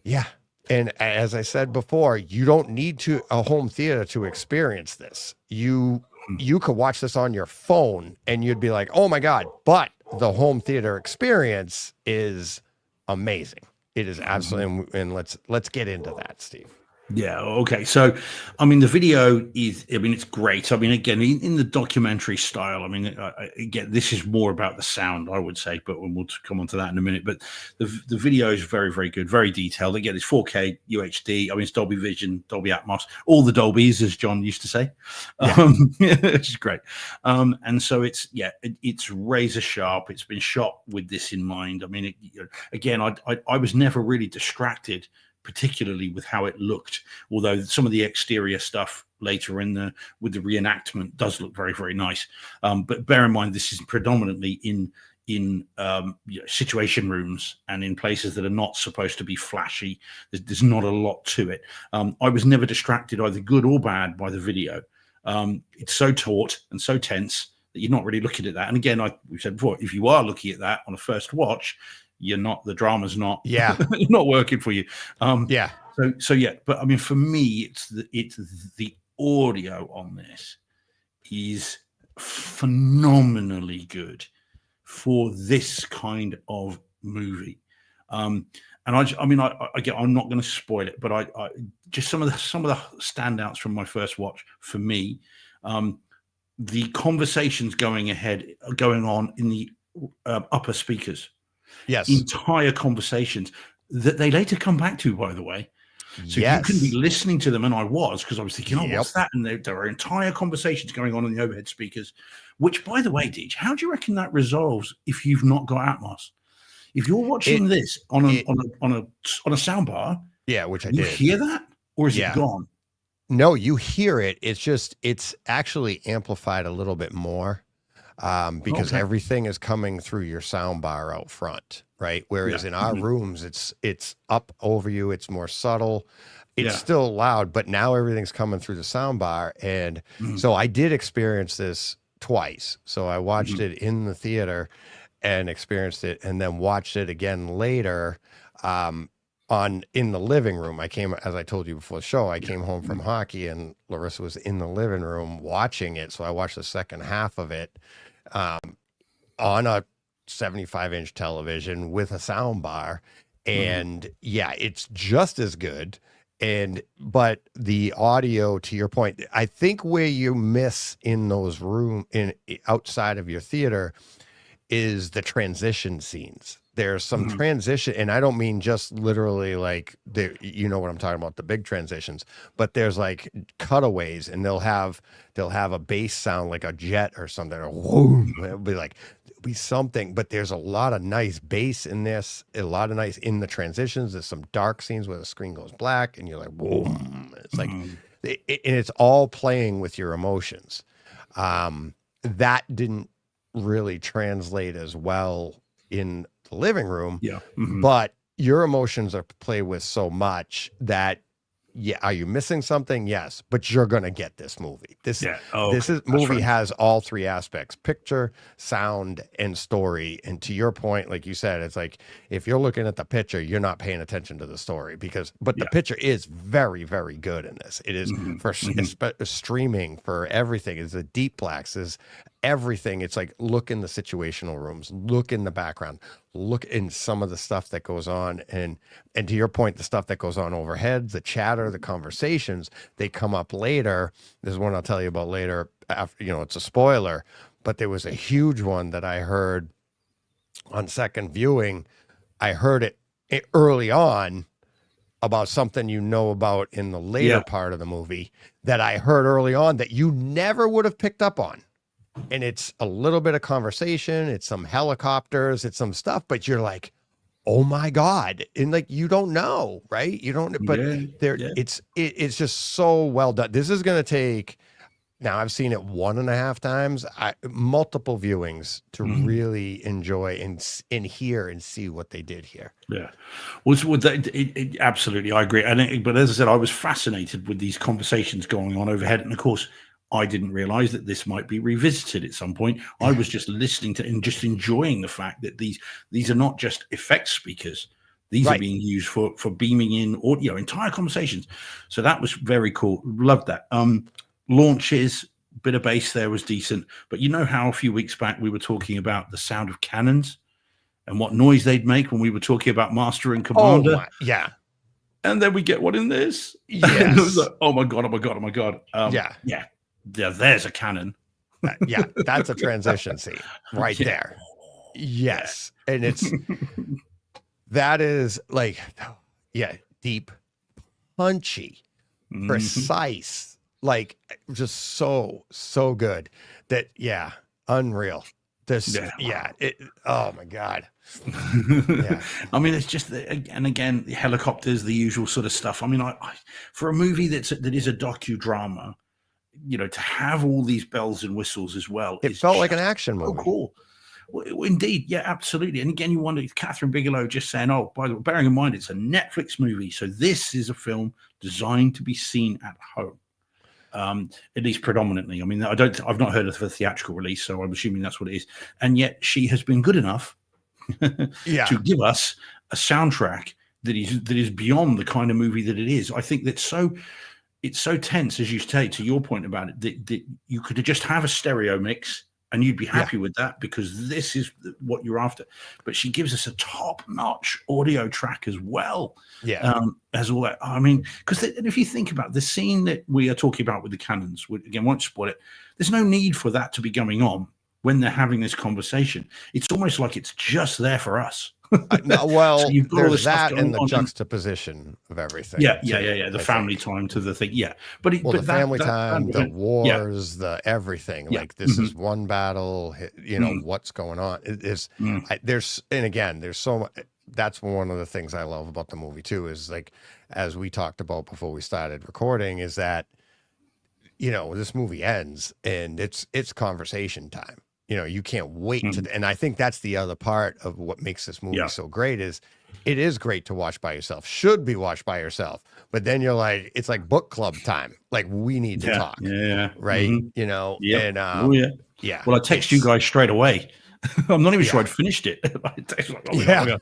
yeah. And as I said before, you don't need a home theater to experience this. You could watch this on your phone and you'd be like, oh my God. But the home theater experience is amazing. It is absolutely. And let's get into that, Steve. Yeah. Okay. So, I mean, the video is, it's great. I mean, again, in the documentary style, I mean, again, this is more about the sound, I would say, but we'll come on to that in a minute. But the video is very, very good, very detailed. Again, it's 4K UHD. I mean, it's Dolby Vision, Dolby Atmos, all the Dolbys, as John used to say, which is great. And so it's razor sharp. It's been shot with this in mind. I mean, again, I was never really distracted, particularly with how it looked, although some of the exterior stuff later with the reenactment does look very, very nice. But bear in mind, this is predominantly in situation rooms and in places that are not supposed to be flashy. There's not a lot to it. I was never distracted, either good or bad, by the video. It's so taut and so tense that you're not really looking at that. And again, we said before, if you are looking at that on a first watch, the drama's not not working for you. So but I mean, for me, it's the audio on this is phenomenally good for this kind of movie. And I'm not going to spoil it, but I just some of the standouts from my first watch for me. the conversations going on in the upper speakers. Yes. Entire conversations that they later come back to, by the way. So you can be listening to them, and I was, because I was thinking, oh, what's that? And there are entire conversations going on in the overhead speakers, which, by the way, Deej, how do you reckon that resolves if you've not got Atmos? If you're watching this on a soundbar, which I did, you hear that, or is it gone? No, you hear it. It's actually amplified a little bit more. Because everything is coming through your sound bar out front, right? Whereas in our rooms, it's up over you. It's more subtle. It's still loud, but now everything's coming through the sound bar. And so I did experience this twice. So I watched it in the theater and experienced it, and then watched it again later in the living room. I came, as I told you before the show, I came home from hockey, and Larissa was in the living room watching it. So I watched the second half of it on a 75-inch television with a sound bar, and it's just as good. But the audio, to your point, I think where you miss in those outside of your theater is the transition scenes. There's some transition, and I don't mean just literally like you know what I'm talking about, the big transitions, but there's like cutaways, and they'll have a bass sound like a jet or something, or whoom, it'll be something, but there's a lot of nice bass in this, a lot of nice in the transitions. There's some dark scenes where the screen goes black and you're like, boom. It's like, and it's all playing with your emotions. That didn't really translate as well in the living room, but your emotions are played with so much that, are you missing something? Yes, but you're going to get this movie. This movie has all three aspects: picture, sound, and story. And to your point, like you said, it's like, if you're looking at the picture, you're not paying attention to the story, but the picture is very, very good in this. It is for streaming, for everything. It's the deep blacks, is everything. It's like, look in the situational rooms, look in the background, look in some of the stuff that goes on, and to your point, the stuff that goes on overhead, the chatter, the conversations, they come up later. There's one I'll tell you about later, after, it's a spoiler, but there was a huge one that I heard on second viewing. I heard it early on about something about in the later part of the movie that I heard early on that you never would have picked up on. And it's a little bit of conversation, it's some helicopters, it's some stuff, but you're like, oh my God. And like, you don't know, right? You don't, but it's just so well done. This is going to take, now I've seen it 1.5 times, multiple viewings to really enjoy and hear and see what they did here. Yeah. Absolutely. I agree. But as I said, I was fascinated with these conversations going on overhead. And of course, I didn't realize that this might be revisited at some point. I was just listening to and just enjoying the fact that these are not just effects speakers. These are being used for beaming in audio, entire conversations. So that was very cool. Loved that. Launches, bit of bass there was decent. But you know how a few weeks back we were talking about the sound of cannons and what noise they'd make when we were talking about Master and Commander? And then we get one in this. Yes. And it was like, oh my God. There's a cannon. That's a transition scene right there. Yes. And that is like, deep, punchy, precise, like just so good that, unreal. Oh my God. I mean, it's just and again, the helicopters, the usual sort of stuff. I mean, I for a movie that is a docudrama, to have all these bells and whistles as well, it felt like an action movie. Oh, cool. Well, indeed, absolutely. And again, you wonder, Catherine Bigelow just saying, "Oh, by the way, bearing in mind it's a Netflix movie, so this is a film designed to be seen at home." At least predominantly. I mean, I've not heard of the theatrical release, so I'm assuming that's what it is. And yet she has been good enough to give us a soundtrack that is beyond the kind of movie that it is. I think it's so tense, as you say, to your point about it, that you could just have a stereo mix and you'd be happy with that because this is what you're after. But she gives us a top-notch audio track as well. Yeah. As all that. I mean, because if you think about the scene that we are talking about with the cannons, again, won't spoil it. There's no need for that to be going on when they're having this conversation. It's almost like it's just there for us. Well, so you've got all there's this stuff that and the on juxtaposition of everything. Yeah. The family time to the thing. Yeah. But the family time, the wars, the everything. Yeah. Like this is one battle, you know, what's going on. It is there's, and again, there's so much. That's one of the things I love about the movie too, is like, as we talked about before we started recording, is that, you know, this movie ends and it's conversation time. You know, you can't wait to, and I think that's the other part of what makes this movie so great is it is great to watch by yourself, should be watched by yourself, but then you're like, it's like book club time. Like we need to talk. Yeah. Right. You know, and, Well, I text you guys straight away. I'm not even sure I'd finished it. You've got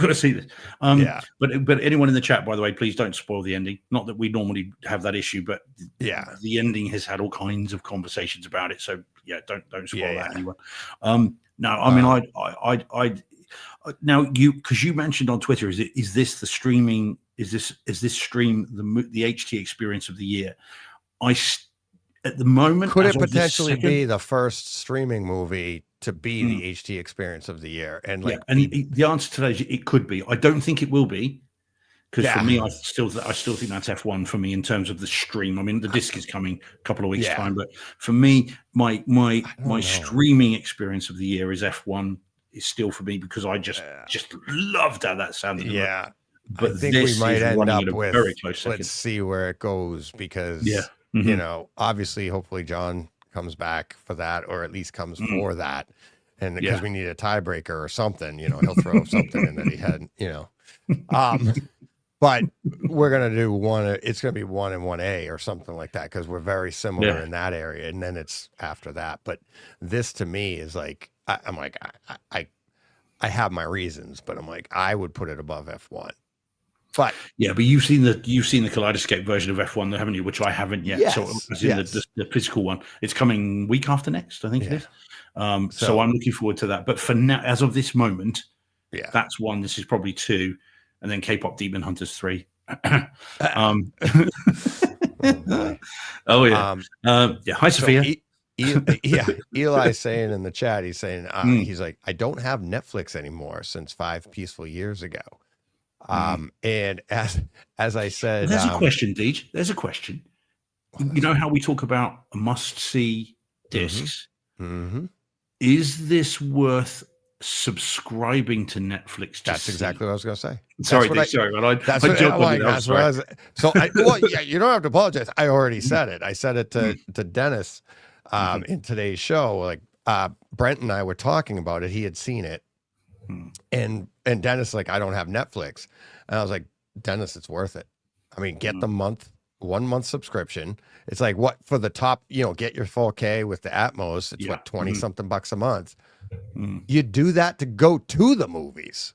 to see this. But anyone in the chat, by the way, please don't spoil the ending. Not that we normally have that issue, but the ending has had all kinds of conversations about it. So don't spoil that, anyone. No, I mean, I now because you mentioned on Twitter, is this the streaming? Is this stream the HT experience of the year? At the moment, could it potentially be the first streaming movie to be the HT experience of the year? And like, the answer to that is it could be. I don't think it will be, because for me, I still think that's F1 for me in terms of the stream. I mean, the disc is coming a couple of weeks time, but for me, my streaming experience of the year is F1 is still for me, because I just loved how that sounded. Yeah, but I think we might end up with very close second. Let's see where it goes, because you know, obviously, hopefully John comes back for that, or at least comes for that, and because we need a tiebreaker or something, you know, he'll throw something in that he hadn't, you know. But we're gonna do one. It's gonna be 1 and 1A or something like that, because we're very similar in that area, and then it's after that. But this to me is like, I'm like, I have my reasons, but I'm like, I would put it above F1. But but you've seen the Kaleidoscape version of F1, haven't you? Which I haven't yet. Yes, so I've seen the physical one. It's coming week after next, I think it is. So I'm looking forward to that. But for now, as of this moment, that's 1. This is probably 2, and then K-pop Demon Hunters 3. Hi Sophia. Eli's saying in the chat, he's saying he's like, I don't have Netflix anymore since 5 peaceful years ago. And as I said, there's a question, Deej. There's a question. You know how we talk about must-see discs? Is this worth subscribing to Netflix? That's exactly what I was going to say. Sorry, but you don't have to apologize. I already said it. I said it to Dennis in today's show. Like Brent and I were talking about it. He had seen it. And Dennis, like, I don't have Netflix. And I was like, Dennis, it's worth it. I mean, get the 1 month subscription. It's like, what, for the top, you know, get your 4K with the Atmos. It's what, 20 something bucks a month. You do that to go to the movies.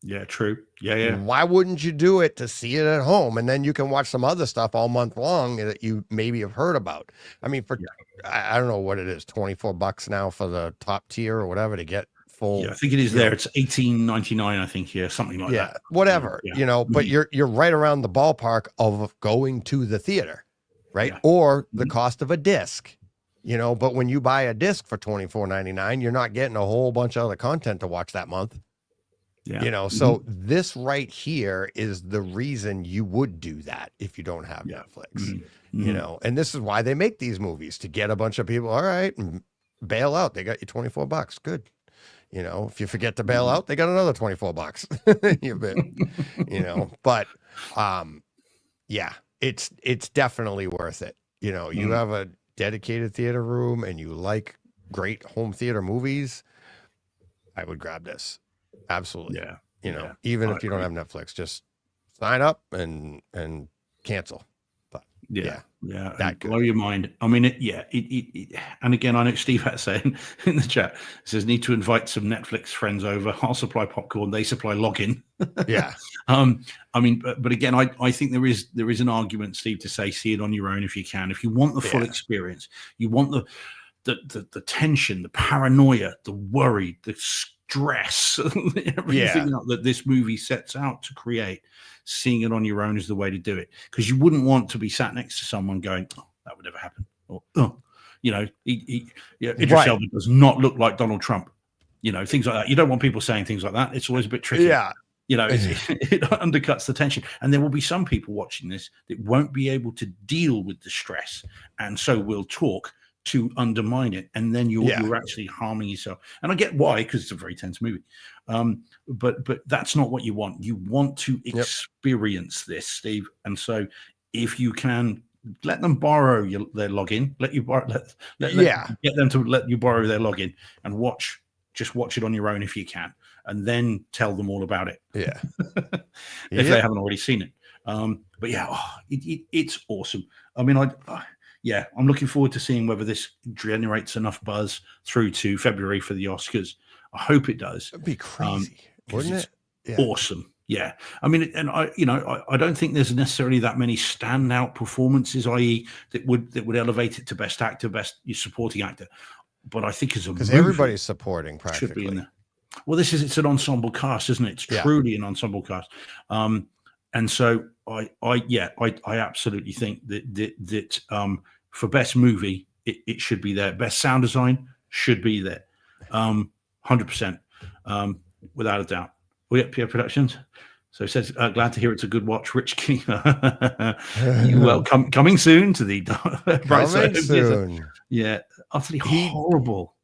Yeah, true. Yeah. Why wouldn't you do it to see it at home? And then you can watch some other stuff all month long that you maybe have heard about. I mean, for, I don't know what it is, $24 now for the top tier or whatever to get full. Yeah, I think it is there. It's $18.99, I think, something like that. Whatever, you know, but you're right around the ballpark of going to the theater, right? Or the cost of a disc, you know, but when you buy a disc for $24.99, you're not getting a whole bunch of other content to watch that month. You know, so this right here is the reason you would do that if you don't have Netflix, you know, and this is why they make these movies, to get a bunch of people, all right, and bail out. They got you $24. Good. You know, if you forget to bail out, they got another $24. You've been, you know, but it's definitely worth it. You know, you have a dedicated theater room and you like great home theater movies, I would grab this. Absolutely. You know, even if you don't have Netflix, just sign up and cancel. But that blow your mind. I mean, and again, I know Steve had saying in the chat, it says, need to invite some Netflix friends over. I'll supply popcorn, they supply login. I mean, but again, I think there is an argument, Steve, to say see it on your own if you can. If you want the full experience, you want the tension, the paranoia, the worry, the stress, everything that this movie sets out to create. Seeing it on your own is the way to do it, because you wouldn't want to be sat next to someone going, "Oh, that would never happen," or "Oh, Idris Elba does not look like Donald Trump," things like that. You don't want people saying things like that. It's always a bit tricky. Yeah. It undercuts the tension, and there will be some people watching this that won't be able to deal with the stress, and so will talk to undermine it, and then you're actually harming yourself. And I get why, because it's a very tense movie, but that's not what you want. You want to experience this, Steve. And so if you can, let them borrow their login, get them to let you borrow their login and just watch it on your own if you can, and then tell them all about it. Yeah. If they haven't already seen it. But it's awesome. I mean, I'm looking forward to seeing whether this generates enough buzz through to February for the Oscars. I hope it does. It'd be crazy, wouldn't it? Yeah. Awesome. Yeah. I mean, and I don't think there's necessarily that many standout performances, i.e., that would elevate it to best actor, best supporting actor. But I think because everybody's supporting practically. Should be in there. Well, it's an ensemble cast, isn't it? It's truly an ensemble cast. And so I absolutely think that for best movie, it should be there. Best sound design should be there. 100%, without a doubt. We at Pierre Productions. So it says, glad to hear it's a good watch. Rich King. Coming soon to the coming soon. Yeah, utterly horrible.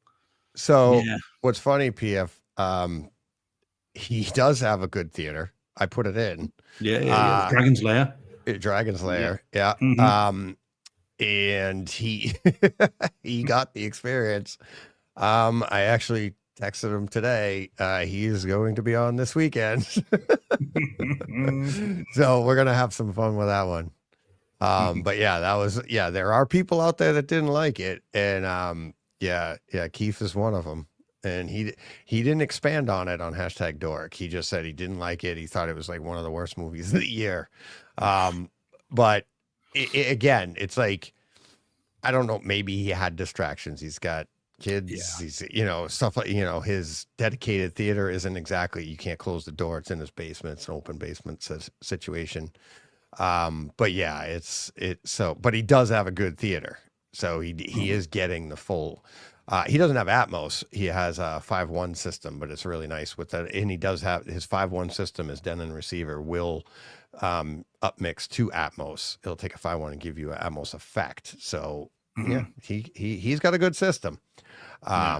So what's funny, PF, he does have a good theater. I put it in. Yeah. Dragon's Lair. Dragon's Lair. Yeah. Mm-hmm. And he he got the experience. I actually texted him today. He is going to be on this weekend. So we're gonna have some fun with that one. But there are people out there that didn't like it. And Keith is one of them. And he didn't expand on it on #Dork. He just said he didn't like it. He thought it was like one of the worst movies of the year. But again, it's like, I don't know, maybe he had distractions. He's got kids, he's, stuff like, his dedicated theater isn't exactly, you can't close the door. It's in his basement. It's an open basement situation. But but he does have a good theater. So he is getting the full, he doesn't have Atmos. He has a 5.1 system, but it's really nice with that. And he does have his 5.1 system, his Denon receiver will upmix to Atmos. It'll take a 5.1 and give you an Atmos effect. So he's got a good system. But I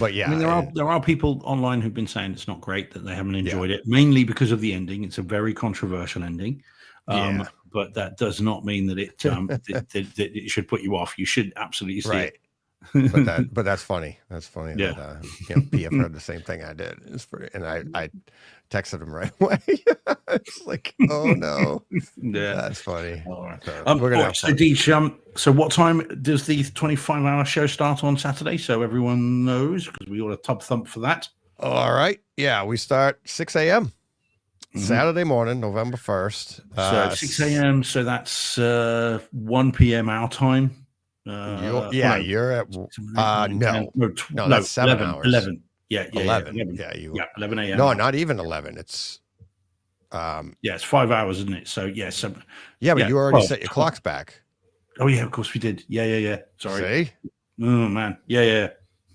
mean, there are people online who've been saying it's not great, that they haven't enjoyed it, mainly because of the ending. It's a very controversial ending. But that does not mean that it that it should put you off. You should absolutely see it. but that's funny. That's funny. Yeah. That, PF heard the same thing I did. And I texted him right away. It's like, oh no. That's funny. All right. So we're gonna have fun. Deej, so what time does the 25-hour show start on Saturday? So everyone knows, because we ought to tub thump for that. All right. Yeah, we start 6 a.m. Saturday morning, November 1st. So 6 a.m. So that's 1 p.m. our time. You're at no, that's 7 hours. 11. Yeah, 11. 11. 11 a.m. No, not even 11. It's it's 5 hours, isn't it? So but you already set your clocks back. Oh yeah, of course we did. Yeah. Sorry. See? Oh man. Yeah.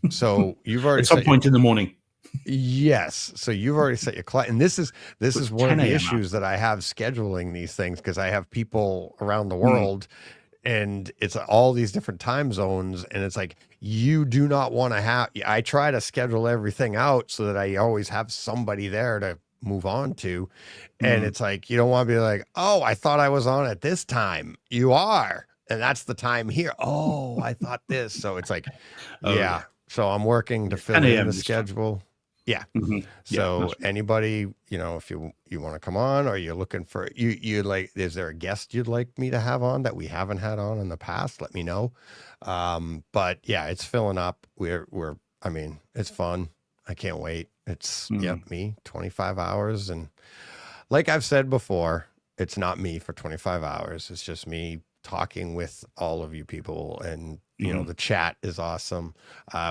So you've already at some point in the morning. Yes. So you've already set your clock, and this is one of the issues that I have scheduling these things, because I have people around the world. And it's all these different time zones. And it's like, you do not want to have, I try to schedule everything out so that I always have somebody there to move on to. And it's like, you don't want to be like, oh, I thought I was on at this time. You are. And that's the time here. Oh, I thought this. So it's like, So I'm working to fill in the schedule. Yeah. So anybody, if you want to come on, or you're looking for, you like, is there a guest you'd like me to have on that we haven't had on in the past? Let me know. But it's filling up. I mean, it's fun. I can't wait. It's me 25 hours. And like I've said before, it's not me for 25 hours. It's just me talking with all of you people and you know, the chat is awesome.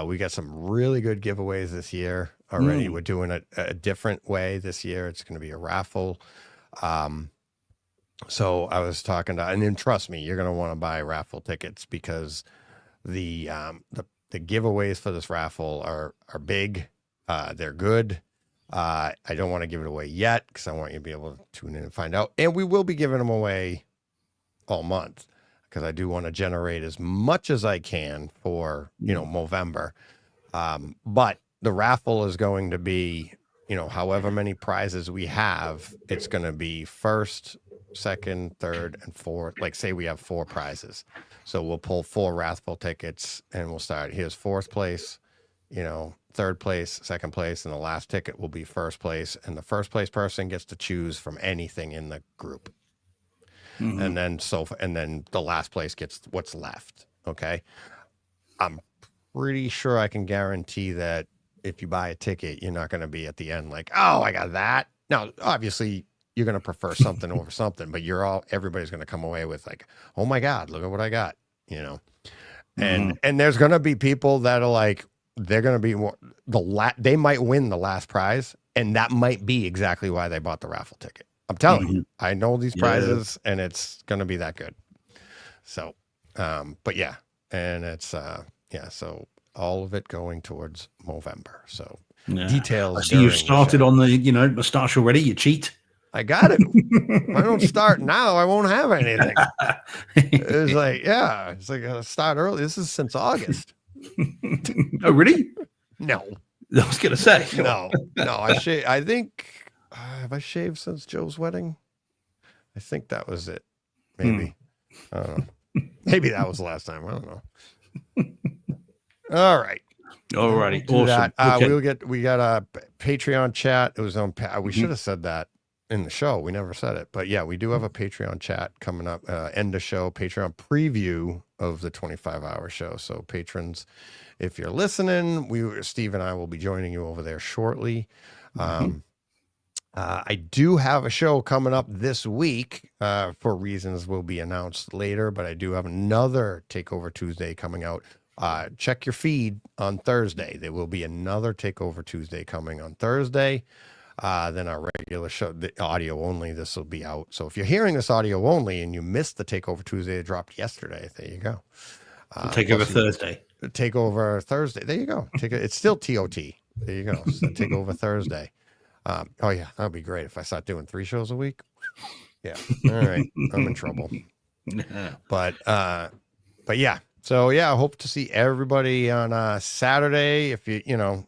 We got some really good giveaways this year already. We're doing it a different way this year. It's going to be a raffle. So I was talking to, and then trust me, you're going to want to buy raffle tickets because the giveaways for this raffle are big. They're good. I don't want to give it away yet because I want you to be able to tune in and find out. And we will be giving them away all month because I do want to generate as much as I can for, you know, Movember. But the raffle is going to be, you know, however many prizes we have, it's going to be first, second, third, and fourth. Like say we have 4 prizes. So we'll pull 4 raffle tickets and we'll start. Here's 4th place, you know, 3rd place, 2nd place, and the last ticket will be 1st place. And the 1st place person gets to choose from anything in the group. And then the last place gets what's left. Okay. I'm pretty sure I can guarantee that if you buy a ticket, you're not going to be at the end like, oh, I got that. Now, obviously, you're going to prefer something over something, but everybody's going to come away with like, oh my God, look at what I got, you know? And there's going to be people that are like, they're going to be more, they might win the last prize. And that might be exactly why they bought the raffle ticket. I'm telling you, I know these prizes and it's going to be that good. So, but yeah, and it's, so all of it going towards Movember. So details. I see you've started on the, you know, moustache already. You cheat. I got it. If I don't start now, I won't have anything. It's like, it's like I start early. This is since August. Oh, really? No. I was going to say. No. I think, have I shaved since Joe's wedding? I think that was it. Maybe. I don't know. Maybe that was the last time. I don't know. All right. All righty. Awesome. Okay. We got a Patreon chat. It was on, we should have said that in the show. We never said it, but yeah, we do have a Patreon chat coming up, end of show, Patreon preview of the 25-hour show. So patrons, if you're listening, Steve and I will be joining you over there shortly. I do have a show coming up this week for reasons will be announced later, but I do have another Takeover Tuesday coming out. Check your feed on Thursday. There will be another Takeover Tuesday coming on Thursday. Then our regular show, the audio only, this will be out. So if you're hearing this audio only and you missed the Takeover Tuesday that dropped yesterday, there you go. Takeover Thursday. Takeover Thursday. There you go. It's still TOT. There you go. So Takeover Thursday. Oh yeah, that'd be great if I start doing 3 shows a week. Yeah. All right. I'm in trouble. But yeah. So yeah, I hope to see everybody on Saturday. If you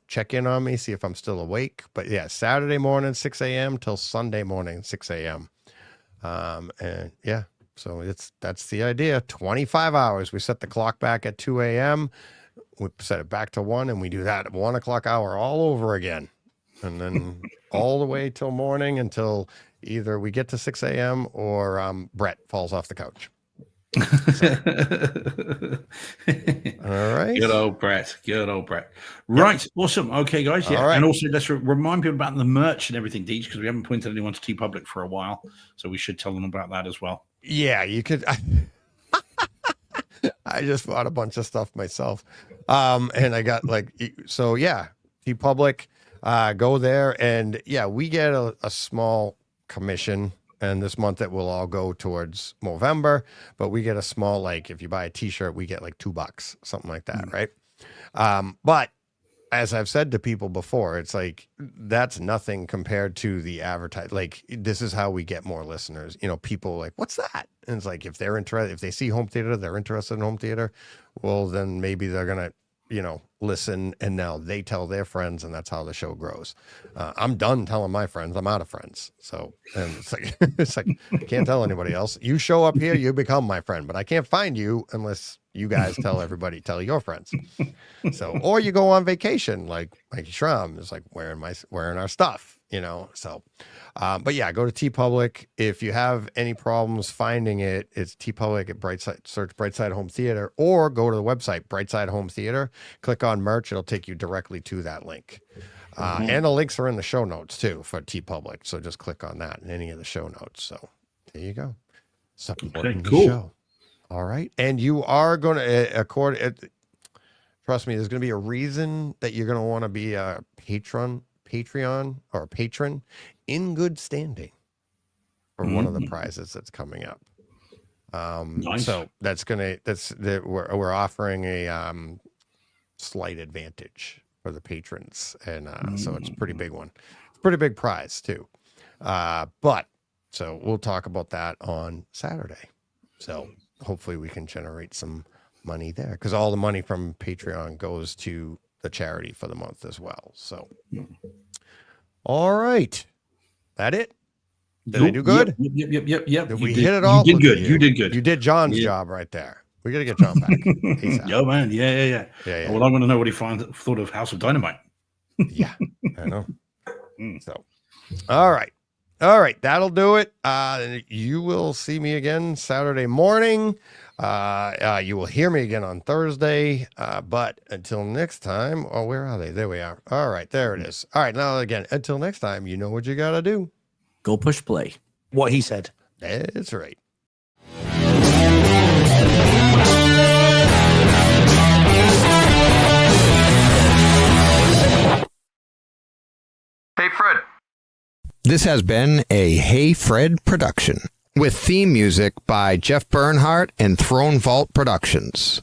check in on me, see if I'm still awake. But yeah, Saturday morning, 6 a.m. till Sunday morning, 6 a.m. And yeah, so that's the idea. 25 hours. We set the clock back at 2 a.m. We set it back to 1, and we do that 1 o'clock hour all over again. And then all the way till morning until either we get to 6 a.m. or Brett falls off the couch. All right. Good old Brett. Right. Yep. Awesome. Okay, guys. Yeah. Right. And also let's remind people about the merch and everything, Deej, because we haven't pointed anyone to TeePublic for a while. So we should tell them about that as well. Yeah, you could. I just bought a bunch of stuff myself. And I got TeePublic. Go there, and yeah, we get a small commission, and this month it will all go towards Movember, but we get a small, like if you buy a t-shirt, we get like $2, something like that, right? But as I've said to people before, it's like that's nothing compared to the advertise. Like this is how we get more listeners. People like, what's that? And it's like if they're interested, if they see home theater, they're interested in home theater. Well, then maybe they're gonna listen, and now they tell their friends, and that's how the show grows. I'm done telling my friends. I'm out of friends. So, and it's like I can't tell anybody else. You show up here, you become my friend, but I can't find you unless you guys tell your friends. So, or you go on vacation, like Shram is like wearing our stuff, so, but yeah, go to TeePublic. If you have any problems finding it, it's TeePublic at Brightside, search Brightside Home Theater, or go to the website, Brightside Home Theater, click on merch. It'll take you directly to that link. And the links are in the show notes too for TeePublic. So just click on that in any of the show notes. So there you go. Supporting the show. All right. And you are going to, trust me, there's going to be a reason that you're going to want to be a Patreon or a patron in good standing for one of the prizes that's coming up. Nice. So we're offering a slight advantage for the patrons. And so it's a pretty big one. It's a pretty big prize too. So we'll talk about that on Saturday. So hopefully we can generate some money there, because all the money from Patreon goes to the charity for the month as well. So, all right. That it? Did I do good? Yep. Did we hit it all? You did good. You did good. You did John's job right there. We got to get John back. Yo, man. Yeah. Well, I want to know what he thought of House of Dynamite. Yeah, I know. So, all right. That'll do it. You will see me again Saturday morning. You will hear me again on Thursday. But until next time, where are they? There we are. All right, there it is. All right, now again, until next time, you know what you got to do. Go push play. What he said. That's right. Hey, Fred. This has been a Hey Fred production with theme music by Jeff Bernhardt and Throne Vault Productions.